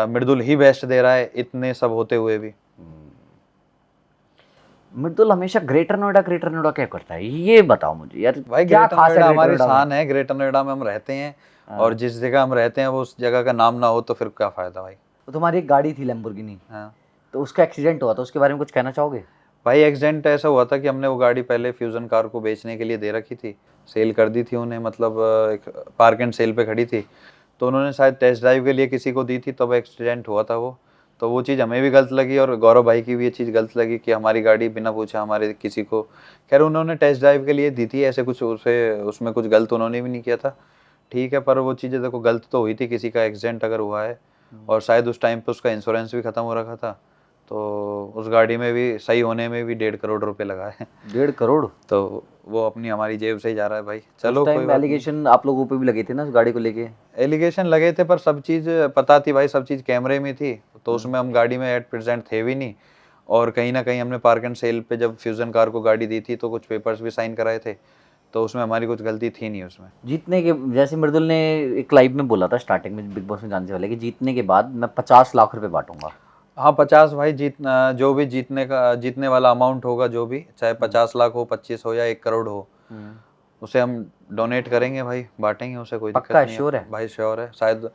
मृदुल ही बेस्ट दे रहा है इतने सब होते हुए भी। मृदुल हमेशा ग्रेटर नोएडा क्या करता है, ये बताओ मुझे यार। भाई क्या ग्रेटर खास है नोएडा ग्रेटर हमारी नोएडा में? शान है, ग्रेटर नोएडा में हम रहते हैं, और जिस जगह हम रहते हैं वो उस जगह का नाम ना हो तो फिर क्या फ़ायदा भाई। तो तुम्हारी एक गाड़ी थी लैम्बोर्गिनी, हाँ तो उसका एक्सीडेंट हुआ, तो उसके बारे में कुछ कहना चाहोगे? भाई एक्सीडेंट ऐसा हुआ था कि हमने वो गाड़ी पहले फ्यूजन कार को बेचने के लिए दे रखी थी, सेल कर दी थी उन्हें, मतलब एक पार्क एंड सेल पे खड़ी थी, तो उन्होंने शायद टेस्ट ड्राइव के लिए किसी को दी थी, तब एक्सीडेंट हुआ था वो। तो वो चीज़ हमें भी गलत लगी और गौरव भाई की भी ये चीज़ गलत लगी कि हमारी गाड़ी बिना पूछे हमारे किसी को, खैर उन्होंने टेस्ट ड्राइव के लिए दी थी, ऐसे कुछ उसमें कुछ गलत उन्होंने भी नहीं किया था, ठीक है, पर वो चीज़ें देखो गलत तो हुई थी, किसी का एक्सीडेंट अगर हुआ है और शायद उस टाइम पे उसका इंश्योरेंस भी ख़त्म हो रखा था, तो उस गाड़ी में भी सही होने में भी 1.5 करोड़ रुपए लगा है। 1.5 करोड़? तो वो अपनी हमारी जेब से ही जा रहा है भाई। चलो उस कोई टाइम बात नहीं। एलिगेशन आप लोगों पे भी लगे थे ना उस गाड़ी को लेके? एलिगेशन लगे थे पर सब चीज़ पता थी भाई, सब चीज़ कैमरे में थी, तो उसमें हम गाड़ी में एट प्रेजेंट थे भी नहीं, और कहीं ना कहीं हमने पार्क एंड सेल पे जब फ्यूजन कार को गाड़ी दी थी तो कुछ पेपर्स भी साइन कराए थे, तो उसमें हमारी कुछ गलती थी नहीं उसमें। जीतने के, जैसे मृदुल ने एक लाइव में बोला था स्टार्टिंग में बिग बॉस में जानने से पहले कि जीतने के बाद मैं 50 लाख रुपए बांटूंगा। हाँ 50 भाई, जो भी जीतने वाला अमाउंट होगा, जो भी चाहे 50 लाख हो, 25 हो या 1 करोड़ हो, उसे हम डोनेट करेंगे भाई, बांटेंगे उसे, कोई दिक्कत पक्का है? नहीं श्योर है भाई? श्योर है, शायद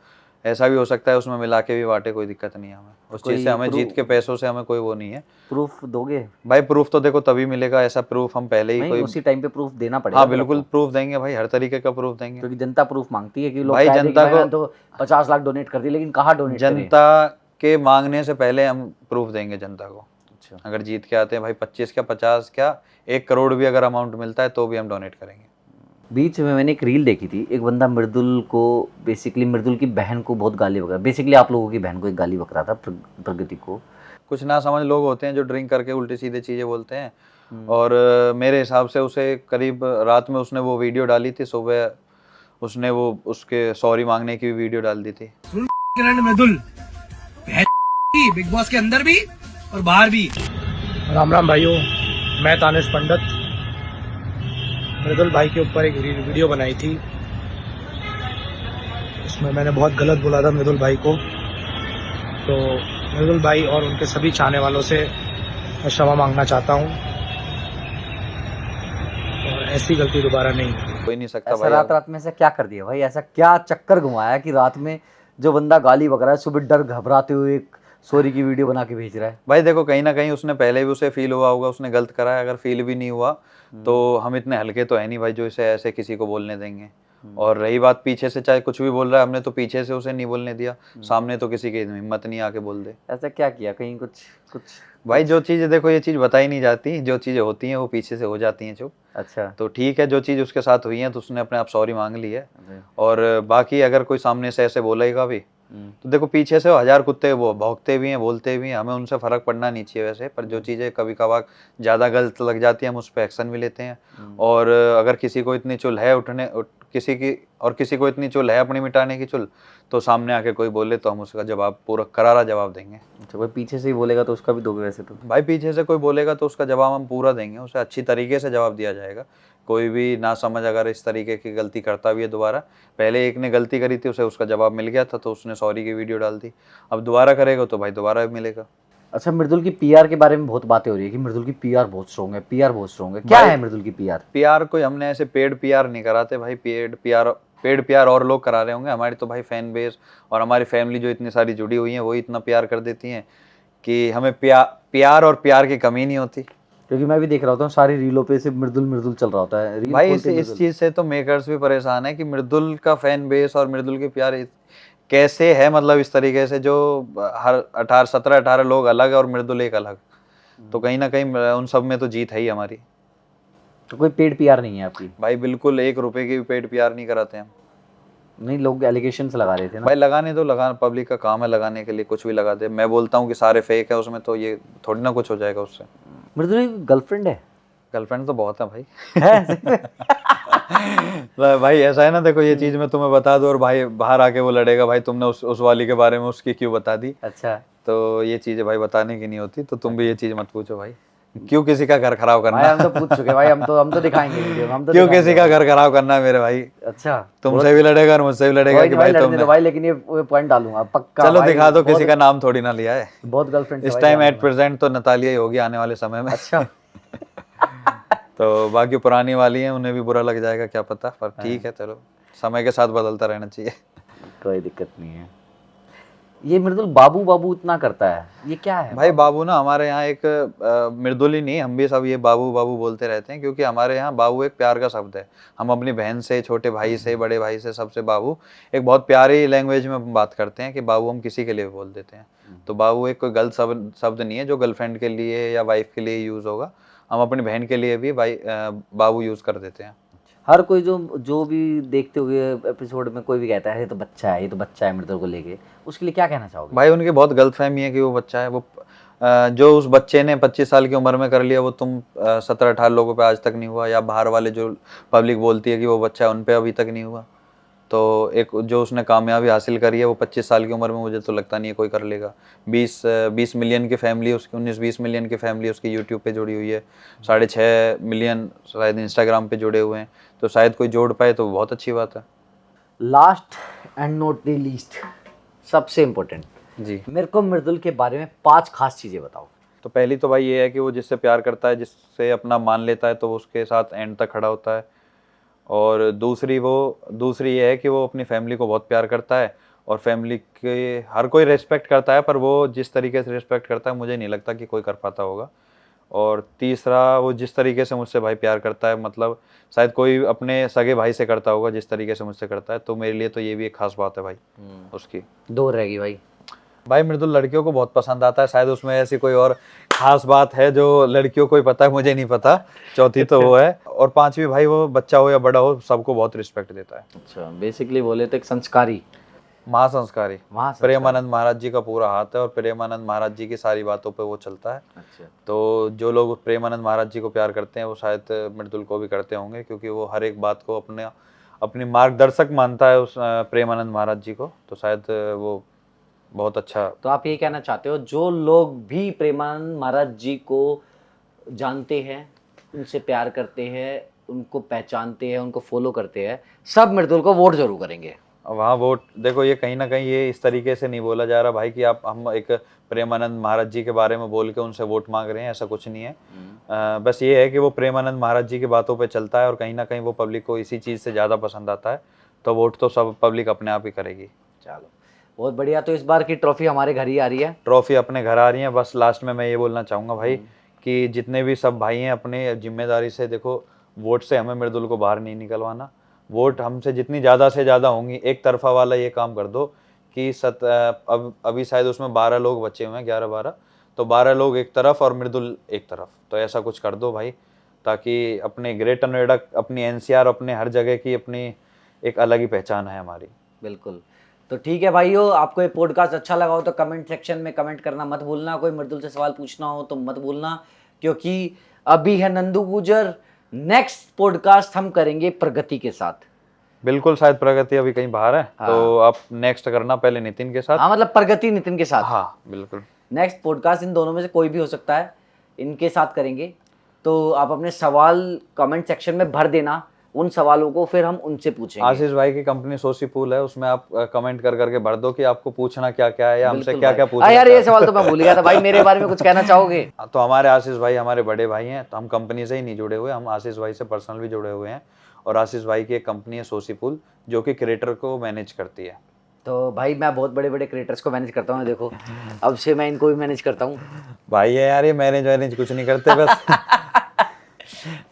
ऐसा भी हो सकता है उसमें मिला के भी बांटे, कोई दिक्कत नहीं है हमें उस चीज़ से, हमें जीत के पैसों से हमें कोई वो नहीं है। प्रूफ दोगे भाई प्रूफ तो देखो तभी मिलेगा, ऐसा प्रूफ हम पहले ही नहीं? कोई, उसी टाइम पे प्रूफ देना पड़ेगा। हाँ बिल्कुल प्रूफ देंगे भाई, हर तरीके का प्रूफ देंगे, क्योंकि जनता प्रूफ मांगती है कि लोग भाई कह दें कि जनता भाई को, मैंने तो 50 लाख डोनेट कर दिए, लेकिन कहाँ डोनेट करें? जनता के मांगने से पहले हम प्रूफ देंगे जनता को। अच्छा, अगर जीत के आते हैं भाई 25 क्या 50 क्या 1 करोड़ भी अगर अमाउंट मिलता है तो भी हम डोनेट करेंगे। बीच में मैंने एक रील देखी थी, एक बंदा मृदुल को, बेसिकली मृदुल की बहन को बहुत गाली बक रहा, बेसिकली आप लोगों की बहन को एक गाली बक रहा था, प्रगति को। कुछ ना समझ लोग होते हैं जो ड्रिंक करके उल्टी सीधे चीज़ें बोलते हैं, और मेरे हिसाब से उसे करीब रात में उसने वो वीडियो डाली थी, सुबह उसने वो उसके सॉरी मांगने की वीडियो डाल दी थी। मृदुल बिग बॉस के अंदर भी और बाहर भी। राम राम भाइयों, मैं तानिश पंडित। मृदुल भाई के ऊपर एक वीडियो बनाई थी, उसमें मैंने बहुत गलत बोला था मृदुल भाई को, तो मृदुल भाई और उनके सभी चाहने वालों से मैं क्षमा मांगना चाहता हूं, और ऐसी गलती दोबारा नहीं। कोई नहीं सकता ऐसा भाई। रात में ऐसा क्या कर दिया भाई? ऐसा क्या चक्कर घुमाया कि रात में जो बंदा गाली बक रहा है सुबह डर घबराते हुए एक सॉरी की वीडियो बना के भेज रहा है? भाई देखो कहीं ना कहीं उसने पहले भी उसे फील हुआ होगा उसने गलत करा है, अगर फील भी नहीं हुआ तो हम इतने हल्के तो है नहीं भाई जो इसे ऐसे किसी को बोलने देंगे। और रही बात पीछे से, चाहे कुछ भी बोल रहा है, हमने तो पीछे से उसे नहीं बोलने दिया, सामने तो किसी की हिम्मत नहीं आके बोल दे। ऐसा क्या किया? कहीं कुछ भाई जो चीज़ें देखो, ये चीज़ बताई नहीं जाती, जो चीज़ें होती हैं वो पीछे से हो जाती हैं चुप। अच्छा, तो ठीक है, जो चीज़ उसके साथ हुई है तो उसने अपने आप सॉरी मांग ली है, और बाकी अगर कोई सामने से ऐसे बोलेगा भी तो देखो पीछे से 1000 कुत्ते वो भौंकते भी हैं, बोलते भी हैं, हमें उनसे फ़र्क पड़ना नहीं चाहिए वैसे, पर जो चीज़ें कभी कभार ज़्यादा गलत लग जाती है हम उस पर एक्शन भी लेते हैं। और अगर किसी को इतनी चुल है किसी को इतनी चुल है अपनी मिटाने की चुल, तो सामने आके कोई बोले तो हम उसका जवाब पूरा करारा जवाब देंगे। अच्छा, कोई पीछे से ही बोलेगा तो उसका भी दोगे वैसे तो? भाई पीछे से कोई बोलेगा तो उसका जवाब हम पूरा देंगे, उसे अच्छी तरीके से जवाब दिया जाएगा। कोई भी ना समझ अगर इस तरीके की गलती करता भी है दोबारा, पहले एक ने गलती करी थी उसे उसका जवाब मिल गया था तो उसने सॉरी की वीडियो डाल दी, अब दोबारा करेगा तो भाई दोबारा भी मिलेगा। अच्छा, मृदुल की पीआर के बारे में बहुत बातें हो रही है कि मृदुल की पीआर बहुत स्ट्रॉन्ग है, पीआर बहुत स्ट्रॉन्ग है, क्या है मृदुल की पीआर? पीआर कोई हमने ऐसे पेड पीआर नहीं कराते भाई, पेड पीआर और लोग करा रहे होंगे, हमारी तो भाई फैन बेस और हमारी फैमिली जो इतनी सारी जुड़ी हुई है वही इतना प्यार कर देती हैं कि हमें प्यार और प्यार की कमी नहीं होती। क्योंकि मैं भी देख रहा होता हूँ सारी रीलों पे सिर्फ मृदुल मृदुल चल रहा होता है। भाई इस चीज से तो मेकर्स भी परेशान है कि मृदुल का फैन बेस और मृदुल के प्यार कैसे है, मतलब इस तरीके से जो हर 17-18 लोग अलग है और मृदुल एक अलग, तो कहीं ना कहीं उन सब में तो जीत है ही हमारी। तो कोई पेड पीआर नहीं है आपकी? भाई बिल्कुल 1 रुपए की भी पेड पीआर नहीं कराते हम। नहीं, लोग एलिगेशंस लगा रहे थे ना भाई लगाने दो, पब्लिक का काम है लगाने के लिए, कुछ भी लगा दे। मैं बोलता हूँ कि सारे फेक है उसमें, तो ये थोड़ी ना कुछ हो जाएगा उससे। मृदुल की गर्लफ्रेंड है? गर्लफ्रेंड तो बहुत है भाई। भाई ऐसा है ना, देखो ये चीज मैं तुम्हें बता दूं और भाई बाहर आके वो लड़ेगा भाई तुमने उस वाली के बारे में उसकी क्यों बता दी। अच्छा, तो ये चीजें भाई बताने की नहीं होती, तो तुम भी ये चीज मत पूछो भाई, क्यों किसी का घर खराब करना। भाई हम तो पूछ चुके भाई, हम तो दिखाएंगे वीडियो में, हम तो क्यों किसी का घर खराब करना है मेरे भाई। अच्छा, तुमसे भी लड़ेगा और मुझसे भी लड़ेगा कि भाई तुमने भाई, लेकिन ये पॉइंट डालूंगा पक्का। चलो दिखा दो, किसी का नाम थोड़ी ना लिया है। बहुत गर्लफ्रेंड इस टाइम एट प्रेजेंट तो नतालिया ही होगी आने वाले समय में। अच्छा। तो बाकी पुरानी वाली हैं उन्हें भी बुरा लग जाएगा क्या पता, पर ठीक है चलो समय के साथ बदलता रहना चाहिए। कोई दिक्कत नहीं है। ये मृदुल बाबू बाबू इतना करता है, ये क्या है? भाई बाबू ना हमारे यहाँ एक मृदुल ही नहीं, हम भी सब ये बाबू बाबू बोलते रहते हैं, क्योंकि हमारे यहाँ बाबू एक प्यार का शब्द है। हम अपनी बहन से, छोटे भाई से, बड़े भाई से, सबसे बाबू एक बहुत प्यारी लैंग्वेज में हम बात करते हैं कि बाबू हम किसी के लिए भी बोल देते हैं। तो बाबू एक कोई गलत शब्द नहीं है जो गर्लफ्रेंड के लिए या वाइफ के लिए यूज़ होगा। हम अपनी बहन के लिए भी बाबू यूज़ कर देते हैं। हर कोई जो भी देखते हुए एपिसोड में कोई भी कहता है ये तो बच्चा है, ये तो बच्चा है मृदुल को लेके, उसके लिए क्या कहना चाहोगे? भाई उनकी बहुत गलतफहमी है कि वो बच्चा है। वो जो उस बच्चे ने 25 साल की उम्र में कर लिया, वो तुम 17-18 लोगों पे आज तक नहीं हुआ, या बाहर वाले जो पब्लिक बोलती है कि वो बच्चा है उन पे अभी तक नहीं हुआ। तो एक जो उसने कामयाबी हासिल करी है वो 25 साल की उम्र में मुझे तो लगता नहीं है कोई कर लेगा। 20 मिलियन की फैमिली उसकी, 19-20 मिलियन की फैमिली उसकी यूट्यूब पे जुड़ी हुई है, 6.5 मिलियन शायद इंस्टाग्राम पे जुड़े हुए हैं। तो शायद कोई जोड़ पाए तो बहुत अच्छी बात है। Last and not the least, सबसे इम्पोर्टेंट जी, मेरे को मृदुल के बारे में 5 खास चीज़ें बताओ। तो पहली तो भाई ये है कि वो जिससे प्यार करता है, जिससे अपना मान लेता है, तो वो उसके साथ एंड तक खड़ा होता है। और दूसरी ये है कि वो अपनी फैमिली को बहुत प्यार करता है, और फैमिली के हर कोई रेस्पेक्ट करता है, पर वो जिस तरीके से रेस्पेक्ट करता है मुझे नहीं लगता कि कोई कर पाता होगा। और तीसरा, वो जिस तरीके से मुझसे भाई प्यार करता है, मतलब शायद कोई अपने सगे भाई से करता होगा जिस तरीके से मुझसे करता है। तो मेरे लिए तो ये भी एक खास बात है भाई उसकी। 2 रहेगी भाई मृदुल लड़कियों को बहुत पसंद आता है, शायद उसमें ऐसी कोई और खास बात है जो लड़कियों को ही पता है, मुझे नहीं पता। चौथी तो वो है। और 5वीं भाई, वो बच्चा हो या बड़ा हो सबको बहुत रिस्पेक्ट देता है। अच्छा, बेसिकली बोले तो एक संस्कारी, महासंस्कारी प्रेमानंद महाराज जी का पूरा हाथ है, और प्रेमानंद महाराज जी की सारी बातों पे वो चलता है। अच्छा, तो जो लोग प्रेमानंद महाराज जी को प्यार करते हैं वो शायद मृदुल को भी करते होंगे, क्योंकि वो हर एक बात को अपनी मार्गदर्शक मानता है उस प्रेमानंद महाराज जी को। तो शायद वो बहुत अच्छा। तो आप ये कहना चाहते हो जो लोग भी प्रेमानंद महाराज जी को जानते हैं, उनसे प्यार करते हैं, उनको पहचानते हैं, उनको फॉलो करते हैं, सब मृदुल को वोट जरूर करेंगे? वहाँ वोट देखो, ये कहीं ना कहीं ये इस तरीके से नहीं बोला जा रहा भाई कि हम एक प्रेमानंद महाराज जी के बारे में बोल के उनसे वोट मांग रहे हैं, ऐसा कुछ नहीं है। बस ये है कि वो प्रेमानंद महाराज जी की बातों पे चलता है, और कहीं ना कहीं वो पब्लिक को इसी चीज़ से ज़्यादा पसंद आता है। तो वोट तो सब पब्लिक अपने आप ही करेगी। चलो बहुत बढ़िया। तो इस बार की ट्रॉफी हमारे घर ही आ रही है, ट्रॉफी अपने घर आ रही है। बस लास्ट में मैं ये बोलना चाहूँगा भाई कि जितने भी सब भाई हैं, अपने जिम्मेदारी से देखो, वोट से हमें मृदुल को बाहर नहीं निकलवाना। वोट हमसे जितनी ज़्यादा से ज़्यादा होंगी, एक तरफा वाला ये काम कर दो कि अभी शायद उसमें 12 लोग बचे हुए हैं, 11-12, तो 12 लोग एक तरफ और मृदुल एक तरफ, तो ऐसा कुछ कर दो भाई, ताकि अपने ग्रेटर नोएडा, अपनी NCR, अपने हर जगह की अपनी एक अलग ही पहचान है हमारी। बिल्कुल। तो ठीक है भाइयों, आपको ये पॉडकास्ट अच्छा लगा हो तो कमेंट सेक्शन में कमेंट करना मत भूलना। कोई मृदुल से सवाल पूछना हो तो मत भूलना, क्योंकि अभी है नंदू गुजर, नेक्स्ट पॉडकास्ट हम करेंगे प्रगति के साथ। बिल्कुल, शायद प्रगति अभी कहीं बाहर है। हाँ। तो आप नेक्स्ट करना पहले नितिन के साथ। हाँ, मतलब प्रगति नितिन के साथ। हाँ बिल्कुल, नेक्स्ट पॉडकास्ट इन दोनों में से कोई भी हो सकता है, इनके साथ करेंगे। तो आप अपने सवाल कमेंट सेक्शन में भर देना, उन सवालों को फिर हम उनसे पूछेंगे। आशीष भाई की कंपनी सोसी पूल है, उसमें आप कमेंट कर करके भर दो कि आपको पूछना क्या क्या है, या हमसे क्या क्या पूछना। यार ये सवाल तो मैं भूल गया था भाई, मेरे बारे में कुछ कहना चाहोगे? तो हमारे आशीष भाई हमारे बड़े भाई हैं, तो हम कंपनी से ही नहीं जुड़े हुए, हम आशीष भाई से पर्सनल भी जुड़े हुए हैं। और आशीष भाई की एक कंपनी है सोसी पूल, जो कि क्रिएटर को मैनेज करती है। तो भाई मैं बहुत बड़े बड़े क्रिएटर्स को मैनेज करता हूँ, देखो अब से मैं इनको भी मैनेज करता हूँ। भाई है यार, ये मैनेज कुछ नहीं करते, बस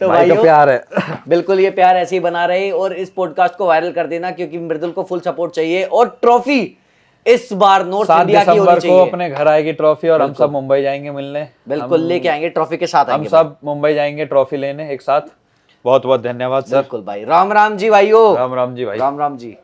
तो भाई का प्यार है। बिल्कुल, ये प्यार ऐसे ही बना रहे, और इस पॉडकास्ट को वायरल कर देना, क्योंकि मृदुल को फुल सपोर्ट चाहिए। और ट्रॉफी इस बार नॉर्थ इंडिया की होनी चाहिए। को अपने घर आएगी ट्रॉफी, और हम सब मुंबई जाएंगे मिलने। बिल्कुल, लेके आएंगे ट्रॉफी के साथ, हम सब मुंबई जाएंगे ट्रॉफी लेने एक साथ। बहुत बहुत धन्यवाद सर। बिल्कुल भाई, राम राम जी भाइयों। राम राम जी भाई। राम राम जी।